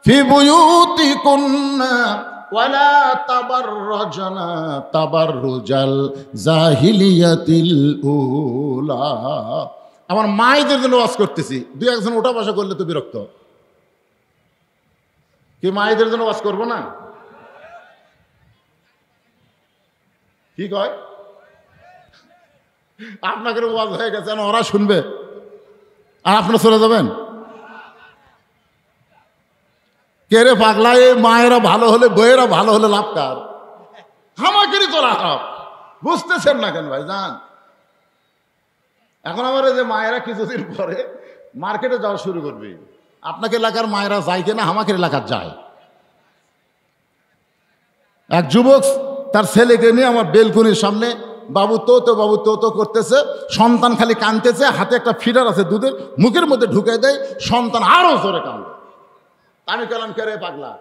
ফি বুয়ুতিকুন্না ওয়ালা তাবাররাজনা তাবাররুজাল জাহিলিয়াতিল উলা। আমার মায়েদের জন্য ওয়াজ করতেছি, 2-1 ওঠা বসা করলে তো বিরক্ত। কি মায়েদের জন্য ওয়াজ করবো না? কি কয়? আপনাকে ওয়াজ হয়ে গেছে, ওরা শুনবে আর আপনারা চলে যাবেন। কে রে পাগলা, এই মায়েরা ভালো হলে বইয়েরা ভালো হলে লাভ কার? আমাকেরই তো লাভ। বুঝতেছেন না কেন ভাই? যান এখন আমার এই যে মায়েরা কিছুদিন পরে মার্কেটে যাওয়া শুরু করবে। আপনাকে এলাকার মায়েরা যায় কিনা? আমাকে এলাকার যায়। এক যুবক তার ছেলেকে নিয়ে আমার বেলকুনির সামনে বাবু তো করতেছে, সন্তান খালি কাঁদতেছে, হাতে একটা ফিডার আছে দুধের, মুখের মধ্যে ঢুকে দেয়, সন্তান আরো জোরে কাঁদে। আমি বললাম, কে রে পাগলা,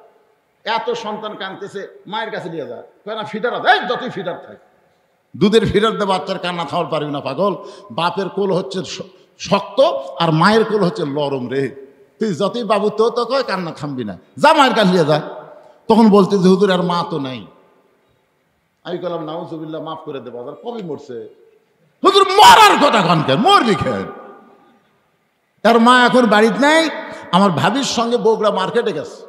এত সন্তান কাঁদতেছে, মায়ের কাছে নিয়ে যা। না ফিডার আছে, যতই ফিডার থাকে, দুধের ফিডার দিয়ে বাচ্চার কান্না থামার পারবি না পাগল। বাপের কোল হচ্ছে শক্ত আর মায়ের কোল হচ্ছে লরম রে। তুই যতই বাবু তো কয়, কান্না থামবি না, যা মায়ের কাছে নিয়ে যা। তখন বলতে যে হুজুর আর মা তো নাই। আমি বললাম, নাউজুবিল্লাহ, মাফ করে দেবো। কবি মরছে হুজুর? মরার কথা কানকে, মরবি খেয়ে। তার মা এখন বাড়িতে নাই। আমার ভাবির সঙ্গে বগুড়া মার্কেটে গেছে।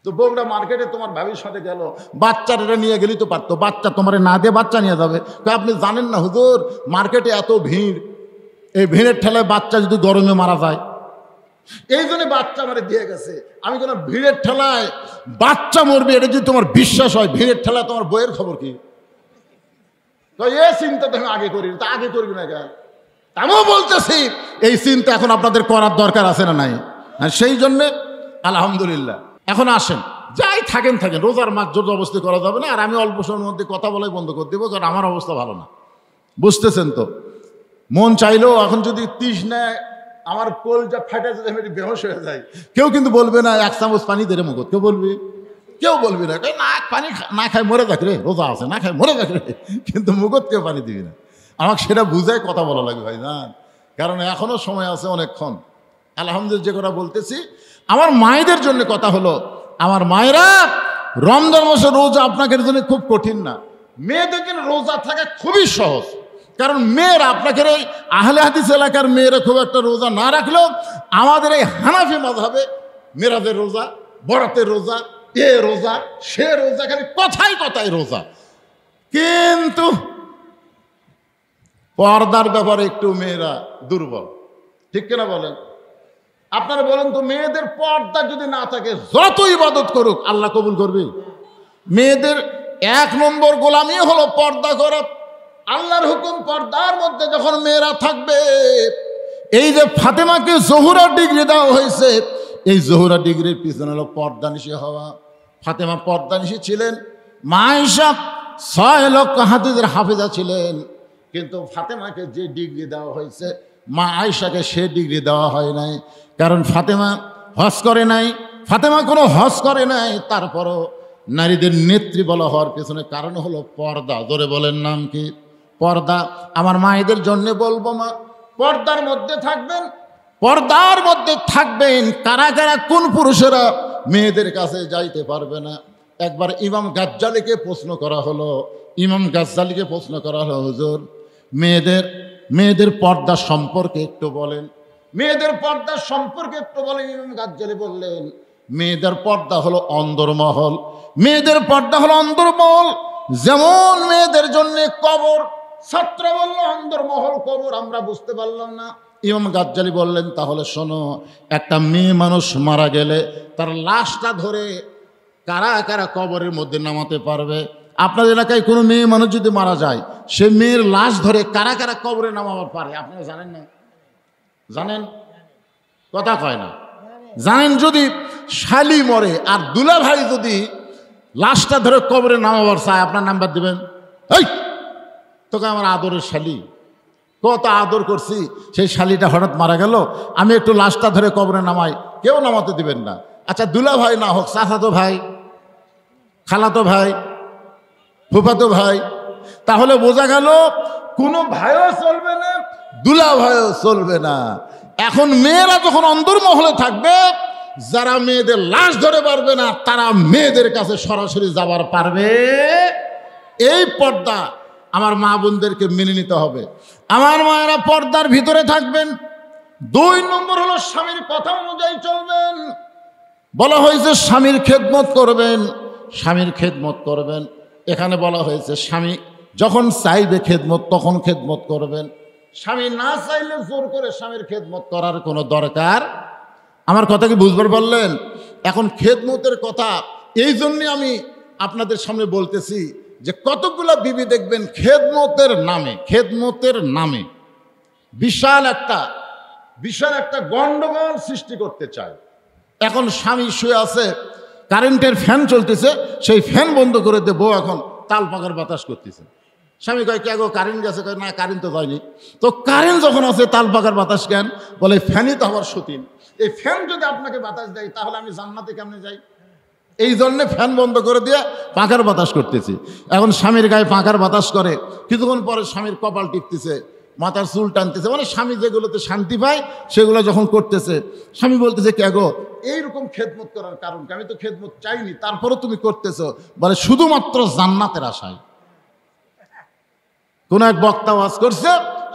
তো বগুড়া মার্কেটে তোমার ভাবির সাথে গেল, বাচ্চাটা নিয়ে গেলি তো পারতো, বাচ্চা তোমার না দিয়ে বাচ্চা নিয়ে যাবে। আপনি জানেন না হুজুর, মার্কেটে এত ভিড়, এই ভিড়ের ঠেলায় বাচ্চা যদি গরমে মারা যায়, এই জন্য বাচ্চা আমার দিয়ে গেছে। আমি কোনো ভিড়ের ঠেলায় বাচ্চা মরবে এটা যদি তোমার বিশ্বাস হয়, ভিড়ের ঠেলায় তোমার বইয়ের খবর কি? তো এই চিন্তা তো আমি আগে করি, তা আগে করবি না কেন? আমিও বলতেছি এই চিন্তা এখন আপনাদের করার দরকার আছে না নাই? সেই জন্যে আলহামদুলিল্লাহ। এখন আসেন, যাই থাকেন, রোজার মাস জোর অবস্থা করা যাবে না। আর আমি অল্প সময়ের মধ্যে কথা বলাই বন্ধ করে দেবো, কারণ আমার অবস্থা ভালো না। বুঝতেছেন তো? মন চাইলেও এখন যদি 30 নেয়, আমার কোল যা ফাটে যদি আমি বেহোশ হয়ে যাই, কেউ কিন্তু বলবে না 1 চামচ পানি দে রে মুখ। কেউ বলবি? কেউ বলবি না। না পানি না খায় মরে যাক রে, রোজা আছে, না খায় মরে যাক রে, কিন্তু মুখত কেউ পানি দিবি না। আমাকে সেটা বুঝাই কথা বলা লাগবে ভাই, জান, কারণ এখনো সময় আছে অনেকক্ষণ। আলহামদুলিল্লাহ, যে কথা বলতেছি আমার মায়েদের জন্য কথা হলো, আমার মায়েরা রমজান মাসে রোজা আপনাদের জন্য খুব কঠিন না, মেয়েদের জন্য রোজা থাকা খুবই সহজ। কারণ মেয়েরা আপনাকে এই আহলে হাদিস এলাকার মেয়েরা খুব একটা রোজা না রাখলেও আমাদের এই হানাফি মাযহাবে মেরাজের রোজা, বরাতের রোজা, এ রোজা সে রোজা, খালি কথায় কথায় রোজা। কিন্তু পর্দার ব্যাপারে একটু মেয়েরা দুর্বল, ঠিক কিনা বলেন? আপনারা বলেন তো, মেয়েদের পর্দা যদি না থাকে যত ইবাদত করুক আল্লাহ কবুল করবে? মেয়েদের 1 নম্বর গোলামি হলো পর্দা করা। আল্লাহর হুকুম পর্দার মধ্যে যখন মেয়েরা থাকবে, এই যে ফাতেমাকে জোহরা ডিগ্রি দেওয়া হয়েছে, এই জোহরা ডিগ্রির পিছনে হলো পর্দানিশী হওয়া। ফাতেমা পর্দানিশী ছিলেন। মা আয়েশা 6 লক্ষ হাদিসের হাফেজা ছিলেন, কিন্তু ফাতেমাকে যে ডিগ্রি দেওয়া হয়েছে মা আয়েশাকে সে ডিগ্রি দেওয়া হয় নাই। কারণ ফাতেমা হজ করে নাই, ফাতেমা কোনো হজ করে নাই, তারপরও নারীদের নেত্রী বলা হওয়ার পেছনে কারণ হলো পর্দা। ধরে বলেন নাম কি? পর্দা। আমার মায়েদের জন্য বলবো, মা পর্দার মধ্যে থাকবেন, পর্দার মধ্যে থাকবেন। কারা কারা কোন পুরুষেরা মেয়েদের কাছে যাইতে পারবে না? একবার ইমাম গাজ্জালিকে প্রশ্ন করা হলো, হুজুর মেয়েদের পর্দা সম্পর্কে একটু বলেন, মেয়েদের পর্দা সম্পর্কে একটু বলেন। ইমাম গাজ্জালি বললেন, মেয়েদের পর্দা হলো অন্দরমহল, মেয়েদের পর্দা হলো অন্দরমহল। যেমন মেয়েদের জন্য কবর, ছাত্র বলল অন্দরমহল কবর, আমরা বুঝতে পারলাম না। ইমাম গাজ্জালি বললেন, তাহলে শোনো, একটা মেয়ে মানুষ মারা গেলে তার লাশটা ধরে কারা কারা কবরের মধ্যে নামাতে পারবে? আপনাদের এলাকায় কোনো মেয়ে মানুষ যদি মারা যায়, সে মেয়ের লাশ ধরে কারা কারা কবরে নামাবার পারে? আপনারা জানেন না? জানেন? কথা কয় না। জানেন? যদি শালি মরে আর দুলা ভাই যদি লাশটা ধরে কবরে নামাবার চায়, আপনার নাম্বার দিবেন? এই তোকে আমার আদরের শালি, কত আদর করছি, সেই শালিটা হঠাৎ মারা গেল, আমি একটু লাশটা ধরে কবরে নামাই, কেউ নামাতে দিবেন না। আচ্ছা দুলা ভাই না হোক, চাচাতো ভাই, খালাতো ভাই, ফুফাতো ভাই, তাহলে বোঝা গেল কোনো ভাইও চলবে না, দুলা ভাইও চলবে না। এখন মেয়েরা যখন অন্দরমহলে থাকবে, যারা মেয়েদের লাশ ধরে পারবে না, তারা মেয়েদের কাছে সরাসরি যাবার পারবে। এই পর্দা আমার মা বোনদেরকে মেনে নিতে হবে। আমার মায়েরা পর্দার ভিতরে থাকবেন। 2 নম্বর হলো স্বামীর কথা অনুযায়ী চলবেন। বলা হয়েছে স্বামীর খেদমত করবেন, স্বামীর খেদমত করবেন। এখানে বলা হয়েছে স্বামী যখন চাইবে খেদমত তখন খেদমত করবেন। স্বামী না চাইলে জোর করে স্বামীর খেদমত করার কোনো দরকার। আমার কথা কি বুঝবার পারলেন? এখন খেদমতের কথা এই জন্যে আমি আপনাদের সামনে বলতেছি যে কতগুলা বিবি দেখবেন খেদমতের নামে বিশাল একটা গন্ডগোল সৃষ্টি করতে চায়। এখন স্বামী শুয়ে আছে, কারেন্টের ফ্যান চলতেছে, সেই ফ্যান বন্ধ করে দিয়ে বউ এখন তাল পাকার বাতাস করতেছে। স্বামী কয়, কে গো কারেন্ট গেছে? কয়, না কারেন্ট তো যায়নি। তো কারেন্ট যখন আছে তাল পাকার বাতাস কেন? বলে ফ্যানই তো আমার সতীন, এই ফ্যান যদি আপনাকে বাতাস দেয় তাহলে আমি জান্নাতে কেমনে যাই? এই জন্যে ফ্যান বন্ধ করে দিয়ে পাখার বাতাস করতেছি। এখন স্বামীর গায়ে পাখার বাতাস করে, কিছুক্ষণ পরে স্বামীর কপাল টিপতেছে, মাথার চুল টানতেছে, মানে স্বামী যেগুলোতে শান্তি পায় সেগুলো যখন করতেছে। স্বামী বলতেছে, কে গো এইরকম খেদমত করার কারণ কি? আমি তো খেদমত চাইনি, তারপরও তুমি করতেছো। বলে শুধুমাত্র জান্নাতের আশায়। কোন এক বক্তা ওয়াজ করছে,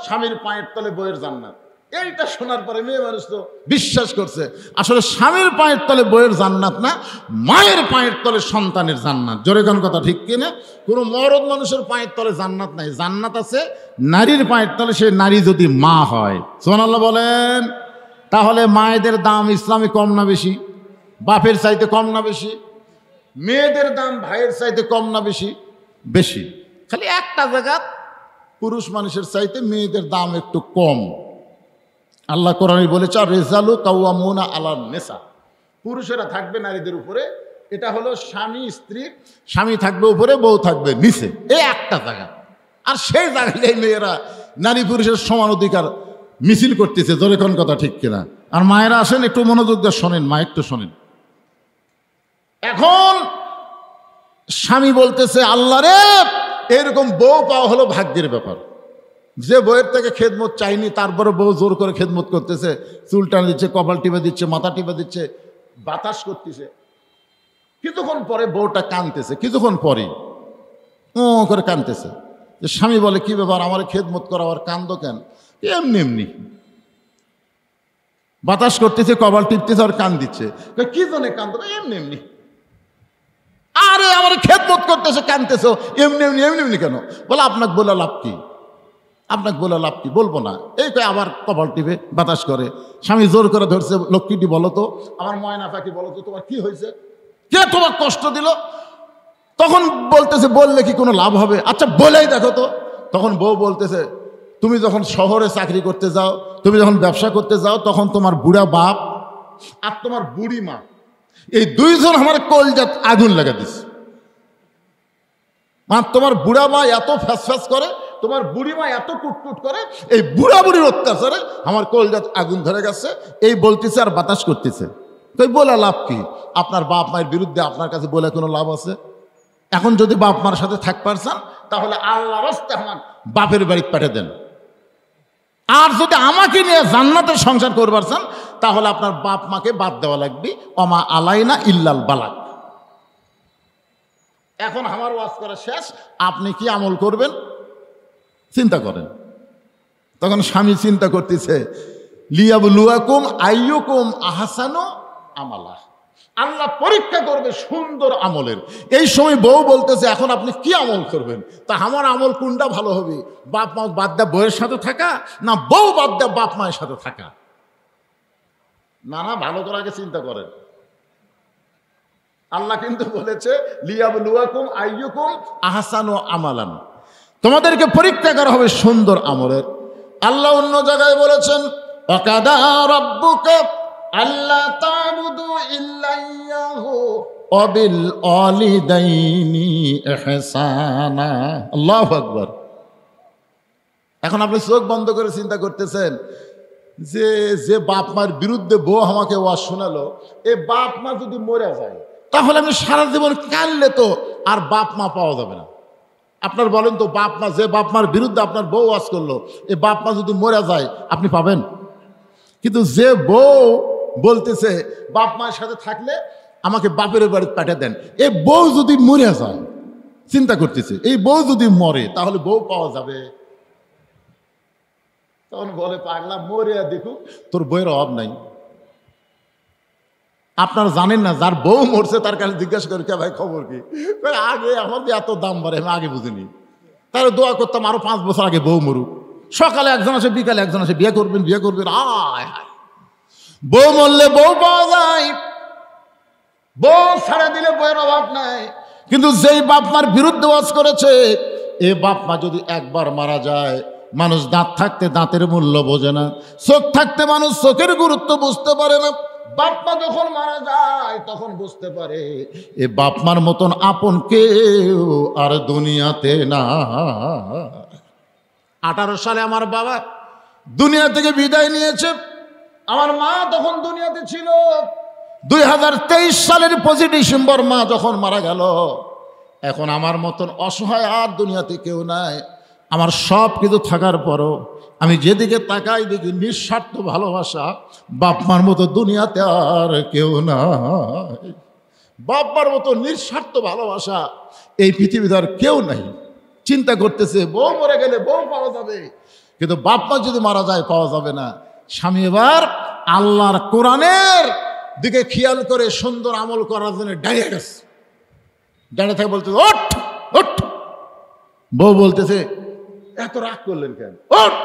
স্বামীর পায়ের তলে বইয়ের জান্নাত। এইটা শোনার পরে মেয়ে মানুষ তো বিশ্বাস করছে আসলে স্বামীর পায়ের তলে বইয়ের জান্নাত না, মায়ের পায়ের তলে সন্তানের জান্নাত। জোরে কোন কথা ঠিক কিনা? কোনো মরদ মানুষের পায়ের তলে জান্নাত নাই, জান্নাত আছে নারীর পায়ের তলে, সে নারী যদি মা হয়। সুবহানাল্লাহ বলেন। তাহলে মায়েদের দাম ইসলামে কম না বেশি? বাপের চাইতে কম না বেশি? মেয়েদের দাম ভাইয়ের চাইতে কম না বেশি? বেশি। খালি একটা জায়গা পুরুষ মানুষের চাইতে মেয়েদের দাম একটু কম। আল্লাহ কোরআনে বলেছে, আর রেজালু কাওয়ামুনা আলান নেসা, পুরুষেরা থাকবে নারীদের উপরে। এটা হলো স্বামী স্ত্রী, স্বামী থাকবে উপরে, বউ থাকবে নিচে, এই একটা জায়গা। আর সেই জায়গায় মেয়েরা নারী পুরুষের সমান অধিকার মিছিল করতেছে। জোরে কোন কথা ঠিক কিনা? আর মায়েরা আসেন, একটু মনোযোগ দিয়ে শোনেন, মা একটু শোনেন। এখন স্বামী বলতেছে, আল্লাহ রে, এরকম বউ পাওয়া হলো ভাগ্যের ব্যাপার। যে বউয়ের থেকে খেদমত চাইনি, তারপরে বউ জোর করে খেদমত করতেছে, চুল টান দিচ্ছে, কপাল টিপে দিচ্ছে, মাথা টিপে দিচ্ছে, বাতাস করতেছে। কিছুক্ষণ পরে বউটা কাঁদতেছে, কিছুক্ষণ পরে ও করে কাঁদতেছে। স্বামী বলে, কি ব্যাপার, আমার খেদমত করা আর কান্দ কেন? এমনি এমনি বাতাস করতেছে, কপাল টিপতেছে আর কান দিচ্ছে। কি জন্য কান্দ? এমনি এমনি। আরে আমার খেদমত করতেছে, কাঁদতেছো, এমনি এমনি এমনি এমনি কেন? বলে, আপনাকে বলে লাভ কি? আপনাকে বলে লাভ কি? বলবো না। এই কয় আবার কপাল টিপে বাতাস করে। স্বামী জোর করে ধরছে, লক্ষ্মীটি বলো তো, আমার ময়না পাখি বলো তো, তোমার কি হয়েছে? কে তোমার কষ্ট দিল? তখন বলতেছে, বললে কি কোনো লাভ হবে? আচ্ছা বলেই দেখো তো। তখন বউ বলতেছে, তুমি যখন শহরে চাকরি করতে যাও, তুমি যখন ব্যবসা করতে যাও, তখন তোমার বুড়া বাপ আর তোমার বুড়ি মা, এই দুইজন আমার কলজাত আগুন লাগা দিচ্ছে। আর তোমার বুড়া মা এত ফ্যাস ফ্যাস করে, তোমার বুড়িমা এত কুটকুট করে, এই বুড়া বুড়ির অত্যাচারে আমার কলজাত আগুন ধরে গেছে। এই বলতেছে আর বাতাস করতেছে। তো বলে লাভ কি? আপনার বাপ মায়ের বিরুদ্ধে আপনার কাছে বলে কোনো লাভ আছে? এখন যদি বাপ মার সাথে থাক পারছেন, তাহলে আল্লাহর রাস্তায় আমার বাপের বাড়িতে পাঠিয়ে দেন। আর যদি আমাকে নিয়ে জান্নাতের সংসার করবারছেন, তাহলে আপনার বাপ মাকে বাদ দেওয়া লাগবে। অমা আলাইনা ইল্লাল বালাগ। এখন আমার ওয়াজ করা শেষ, আপনি কি আমল করবেন চিন্তা করেন। তখন স্বামী চিন্তা করতেছে, লিয়াবলুয়াকুম আইয়ুকুম আহসানু আমালা, আল্লাহ পরীক্ষা করবে সুন্দর আমলের। এই সময় বউ বলতেছে, এখন আপনি কি আমল করবেন? তা আমার আমল কোনটা ভালো হবে? বাপ মা বাদ দেয়া বউয়ের সাথে থাকা, না বউ বাদ দেয়া বাপ মায়ের সাথে থাকা? না না, ভালো করে আগে চিন্তা করেন। আল্লাহ কিন্তু বলেছে, লিয়াবলুয়াকুম আইয়ুকুম আহসানু আমালান, তোমাদেরকে পরীক্ষা করা হবে সুন্দর আমলের। আল্লাহ অন্য জায়গায় বলেছেন, ওয়াকাদা রাব্বুকা আল্লা তা'বুদু ইল্লা ইয়াহু ওয়া বিল ওয়ালিদাইনি ইহসানা। আল্লাহু আকবার। এখন আপনি চোখ বন্ধ করে চিন্তা করতেছেন যে যে বাপ মার বিরুদ্ধে বউ আমাকে ওয়াজ শোনালো, এই বাপ মা যদি মরে যায়, তাহলে আমি সারা জীবন কাঁদলে তো আর বাপ মা পাওয়া যাবে না। আপনার বলেন তো, বাপ মা, যে বাপ মার বিরুদ্ধে আপনার বউ ওয়াজ করলো, এই বাপ মা যদি মরে যায় আপনি পাবেন? কিন্তু যে বউ বলতেছে বাপ মায়ের সাথে থাকলে আমাকে বাপের বাড়িতে পাঠিয়ে দেন, এই বউ যদি মরে যায়, চিন্তা করতেছে এই বউ যদি মরে তাহলে বউ পাওয়া যাবে? তখন বলে, পাগলা, মরে দেখুক, তোর বউয়ের অভাব নাই। আপনারা জানেন না, যার বউ মরছে তার কাছে জিজ্ঞাসা করে, কে ভাই খবর কি? আগে আমার এত দাম বাড়ে, আমি আগে বুঝিনি। তা তাহলে দোয়া করতাম আরো 5 বছর আগে বউ মরুক। সকালে একজন আসে, বিকালে একজন আসে, বিয়ে করবেন বিয়ে করবেন। আয় হায়, বউ মরলে বউ পাওয়া যায়, বউ ছাড়া দিলে বউয়ের অভাব নাই। কিন্তু যেই বাপ মার বিরুদ্ধে ওয়াজ করেছে, এ বাপ মা যদি একবার মারা যায়, মানুষ দাঁত থাকতে দাঁতের মূল্য বোঝে না, চোখ থাকতে মানুষ চোখের গুরুত্ব বুঝতে পারে না। বাপ মা যখন মারা যায় তখন বুঝতে পারে এ বাপ মার মতন আপন কেউ আর দুনিয়াতে না। 18 সালে আমার বাবা দুনিয়া থেকে বিদায় নিয়েছে। আমার মা তখন দুনিয়াতে ছিল। 2023 সালের 25 ডিসেম্বর মা যখন মারা গেল, এখন আমার মতন অসহায় আর দুনিয়াতে কেউ নাই। আমার সব কিছু থাকার পরও আমি যেদিকে তাকাই দেখি নিঃস্বার্থ ভালোবাসা। বাপমার মতো দুনিয়াতে আর কেউ নাই। বাপমার মতো নিঃস্বার্থ ভালোবাসা এই পৃথিবীতে আর কেউ নাই। চিন্তা করতেছে বউ মরে গেলে বউ পাওয়া যাবে, কিন্তু বাপমা যদি মারা যায় পাওয়া যাবে না। স্বামী এবার আল্লাহর কোরআনের দিকে খেয়াল করে সুন্দর আমল করার জন্য দাঁড়িয়ে গেছে। দাঁড়িয়ে থাকে বলতেছে ওঠ ওঠ। বউ বলতেছে এত রাগ করলেন কেন? ওঠ,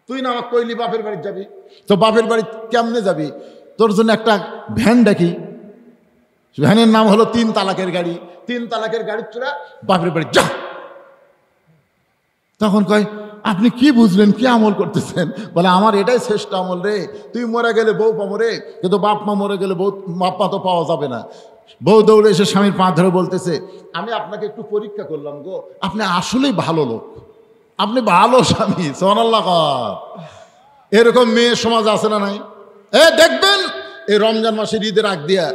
তুই না আমাকে কইলি বাপের বাড়ি যাবি, তো বাপের বাড়ি কেমনে যাবি? তোর জন্য একটা ভ্যান ডাকি, ভ্যানের নাম হলো 3 তালাকের গাড়ি। 3 তালাকের গাড়ির চোরা বাপের বাড়ি যা। তখন কয় আপনি কি বুঝলেন, কি আমল করতেছেন? বলে আমার এটাই শ্রেষ্ঠ আমল রে। তুই মরে গেলে বউ পাবো রে, কিন্তু বাপ মা মরে গেলে বউ বাপ মা তো পাওয়া যাবে না। বউ দৌড়ে এসে স্বামীর পা ধরে বলতেছে আমি আপনাকে একটু পরীক্ষা করলাম গো, আপনি আসলেই ভালো লোক, আপনি ভালো স্বামী। সুবহানাল্লাহ। এরকম মেয়ে সমাজ আছে না নাই? দেখবেন এই রমজান মাসের ঈদের আগ দিয়া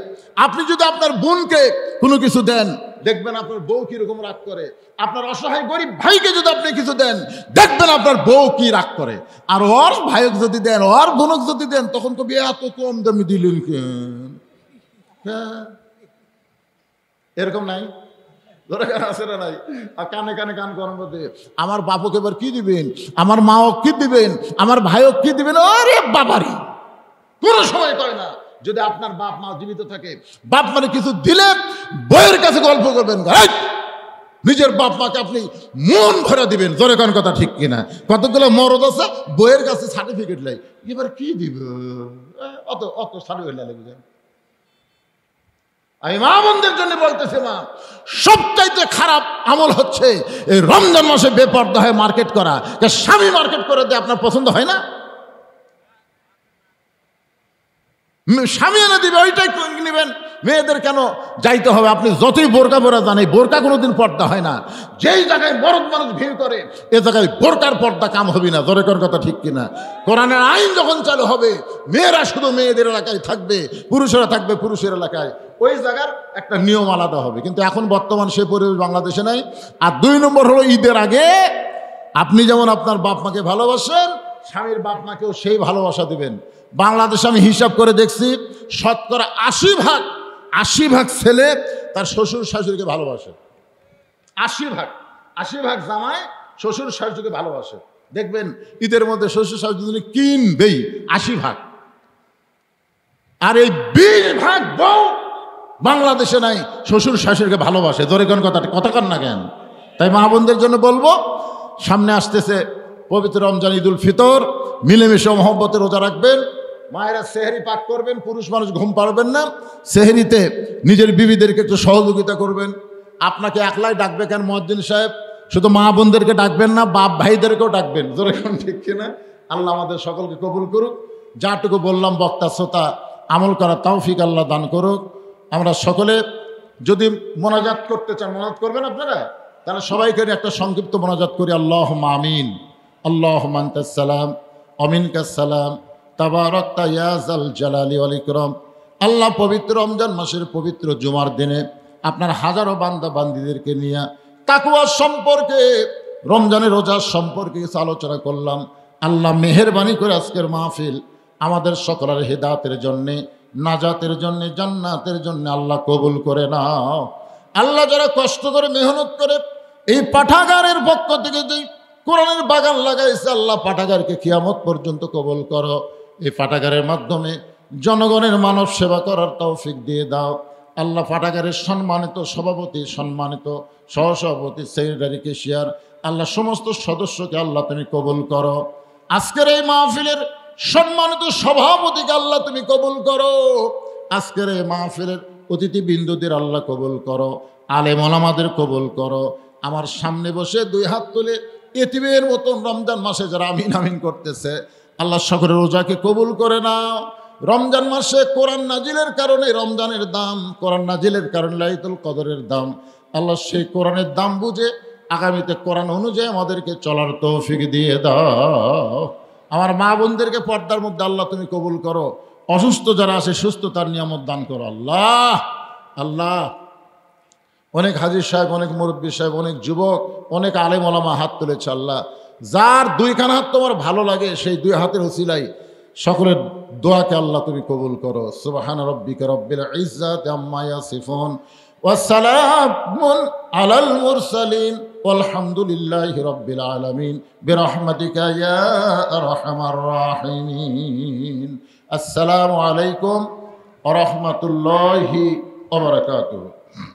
আপনি যদি আপনার বোনকে কোনো কিছু দেন, দেখবেন আপনার বউ কিরকম রাগ করে। আপনার অসহায় গরিব ভাইকে যদি আপনি কিছু দেন, দেখবেন আপনার বউ কি রাগ করে। আর ওর ভাইক যদি দেন, ওর বোনক যদি দেন, তখন কবি এত কম দামি দিলেন কেন? এরকম নাই? আছে না নাই? আর কানে কানে কান করার মধ্যে আমার বাপকে এবার কি দিবেন, আমার মাও কি দিবেন, আমার ভাইও কি দিবেন? আরে বাবারি কোনো সময় কয় না। যদি আপনার বাপ মা জীবিত থাকে, বাপ মানে কিছু দিলে বইয়ের কাছে গল্প করবেন, নিজের বাপ মাকে আপনি মন ভরে দিবেন। জোরে কোন কথা ঠিক কিনা? কতগুলো মরদ আছে বইয়ের কাছে সার্টিফিকেট লাই, এবার কি দিব? অত অত সার্টিফিকেট লাগবে। আমি মা বোনদের জন্য বলতেছি, মা সবচাইতে খারাপ আমল হচ্ছে এই রমজান মাসে বেপর্দা হয়ে মার্কেট করা। স্বামী মার্কেট করে দিয়ে আপনার পছন্দ হয় না, স্বামী এনে দিবে ওইটাই নেবেন। মেয়েদের কেন যাইতে হবে? আপনি যতই বোরকা পরা জানেন, বোরকা কোনোদিন পর্দা হয় না। যেই জায়গায় মরদ মানুষ ভিড় করে, এ জায়গায় বোরকার পর্দা কাম হবে না। জোরে কোন কথা ঠিক কিনা? কোরআনের আইন যখন চালু হবে, মেয়েরা শুধু মেয়েদের এলাকায় থাকবে, পুরুষেরা থাকবে পুরুষের এলাকায়, ওই জায়গার একটা নিয়ম আলাদা হবে। কিন্তু এখন বর্তমান সে পরিবেশ বাংলাদেশে নাই। আর 2 নম্বর হলো ঈদের আগে আপনি যেমন আপনার বাপ মাকে ভালোবাসেন, স্বামীর বাপ মাকেও সেই ভালোবাসা দিবেন। বাংলাদেশে আমি হিসাব করে দেখছি, শতকরা 80 ভাগ ছেলে তার শ্বশুর শাশুড়িকে ভালোবাসে। 80 ভাগ জামাই শ্বশুর শাশুড়িকে ভালোবাসে। দেখবেন ঈদের মধ্যে শ্বশুর শাশুড়ি কিনবেই 80 ভাগ। আর এই 20 ভাগ বউ বাংলাদেশে নাই, শ্বশুর শাশুড়িকে ভালোবাসে। জোরে কোন কথা কন না কেন? তাই মা বোনদের জন্য বলবো, সামনে আসতেছে পবিত্র রমজান ঈদুল ফিতর, মিলেমিশে মহব্বতে রোজা রাখবেন। মায়েরা সেহরি পাক করবেন, পুরুষ মানুষ ঘুম পাড়বেন না। সেহরিতে নিজের বিবিদেরকে একটু সহযোগিতা করবেন। আপনাকে একলাই ডাকবে কেন মুয়াজ্জিন সাহেব? শুধু মা বোনদেরকে ডাকবেন না, বাপ ভাইদেরকেও ডাকবেন। জোরে কোন ঠিক কিনা? আল্লাহ আমাদের সকলকে কবুল করুক। যাটুকু বললাম বক্তা শ্রোতা আমল করার তৌফিক আল্লাহ দান করুক। আমরা সকলে যদি মোনাজাত করতে চান, মোনাজাত করবেন আপনারা, তাহলে সবাইকে একটা সংক্ষিপ্ত মোনাজাত করি। আল্লাহুম্মা আমিন। আল্লাহুম্মা আনতাস সালাম আমিনকাস সালাম তাবারাকতা ইয়া যাল জালালি ওয়াল ইকরাম। আল্লাহ পবিত্র রমজান মাসের পবিত্র জুমার দিনে আপনার হাজারো বান্দা বান্দীদেরকে নিয়ে তাকওয়া সম্পর্কে, রমজানের রোজার সম্পর্কে কিছু আলোচনা করলাম। আল্লাহ মেহেরবানি করে আজকের মাহফিল আমাদের সকলের হেদায়েতের জন্যে, নাজাতের জন্যে, জান্নাতের জন্যে আল্লাহ কবুল করে নাও। আল্লাহ যারা কষ্ট করে মেহনত করে এই পাঠাগারের পক্ষ থেকে যে কোরআনের বাগান লাগাইছে, আল্লাহ পাঠাগারকে কিয়ামত পর্যন্ত কবুল করো। এই পাঠাগারের মাধ্যমে জনগণের মানব সেবা করার তৌফিক দিয়ে দাও। আল্লাহ পাঠাগারের সম্মানিত সভাপতি, সম্মানিত সহসভাপতি, সেক্রেটারি, কেশিয়ার, আল্লাহ সমস্ত সদস্যকে আল্লাহ তুমি কবুল করো। আজকের এই মাহফিলের সম্মানিত সভাপতিকে আল্লাহ তুমি কবুল করো। আজকের এই মাহফিলের অতিথিবৃন্দদের আল্লাহ কবুল করো, আলেম ওলামাদের কবুল করো। আমার সামনে বসে দুই হাত তুলে এতিমের মতন রমজান মাসে যারা আমিন আমিন করতেছে, আল্লাহ সকলের রোজাকে কবুল করে নাও। রমজান মাসে কোরআন নাজিলের কারণে রমজানের দাম, কোরআন নাজিলের কারণে লাইলাতুল কদরের দাম। আল্লাহ সেই কোরআনের দাম বুঝে আগামীতে কোরআন অনুযায়ী আমাদেরকে চলার তৌফিক দিয়ে দাও। আমার মা বোনদেরকে পর্দার মধ্যে আল্লাহ তুমি কবুল করো। অসুস্থ যারা আছে সুস্থতার নিয়ামত দান করো আল্লাহ। আল্লাহ অনেক হাজির সাহেব, অনেক মুরব্বী সাহেব, অনেক যুবক, অনেক আলেম ওলামা হাত তুলেছে আল্লাহ। যার দুইখানা হাত তোমার ভালো লাগে সেই দুই হাতের উসিলাই সকলের দোয়াকে আল্লাহ তুমি কবুল করো। সুবহান রাব্বিকা রব্বিল ইজ্জাতি আম্মা ইয়াসিফুন ওয়া সালামুন আলাল মুরসালিন ওয়ালহামদুলিল্লাহি রাব্বিল আলামিন বিরহমাতিকা ইয়া আরহামার রাহিমিন। আসসালামু আলাইকুম ওয়া রাহমাতুল্লাহি ওয়া বারাকাতুহু।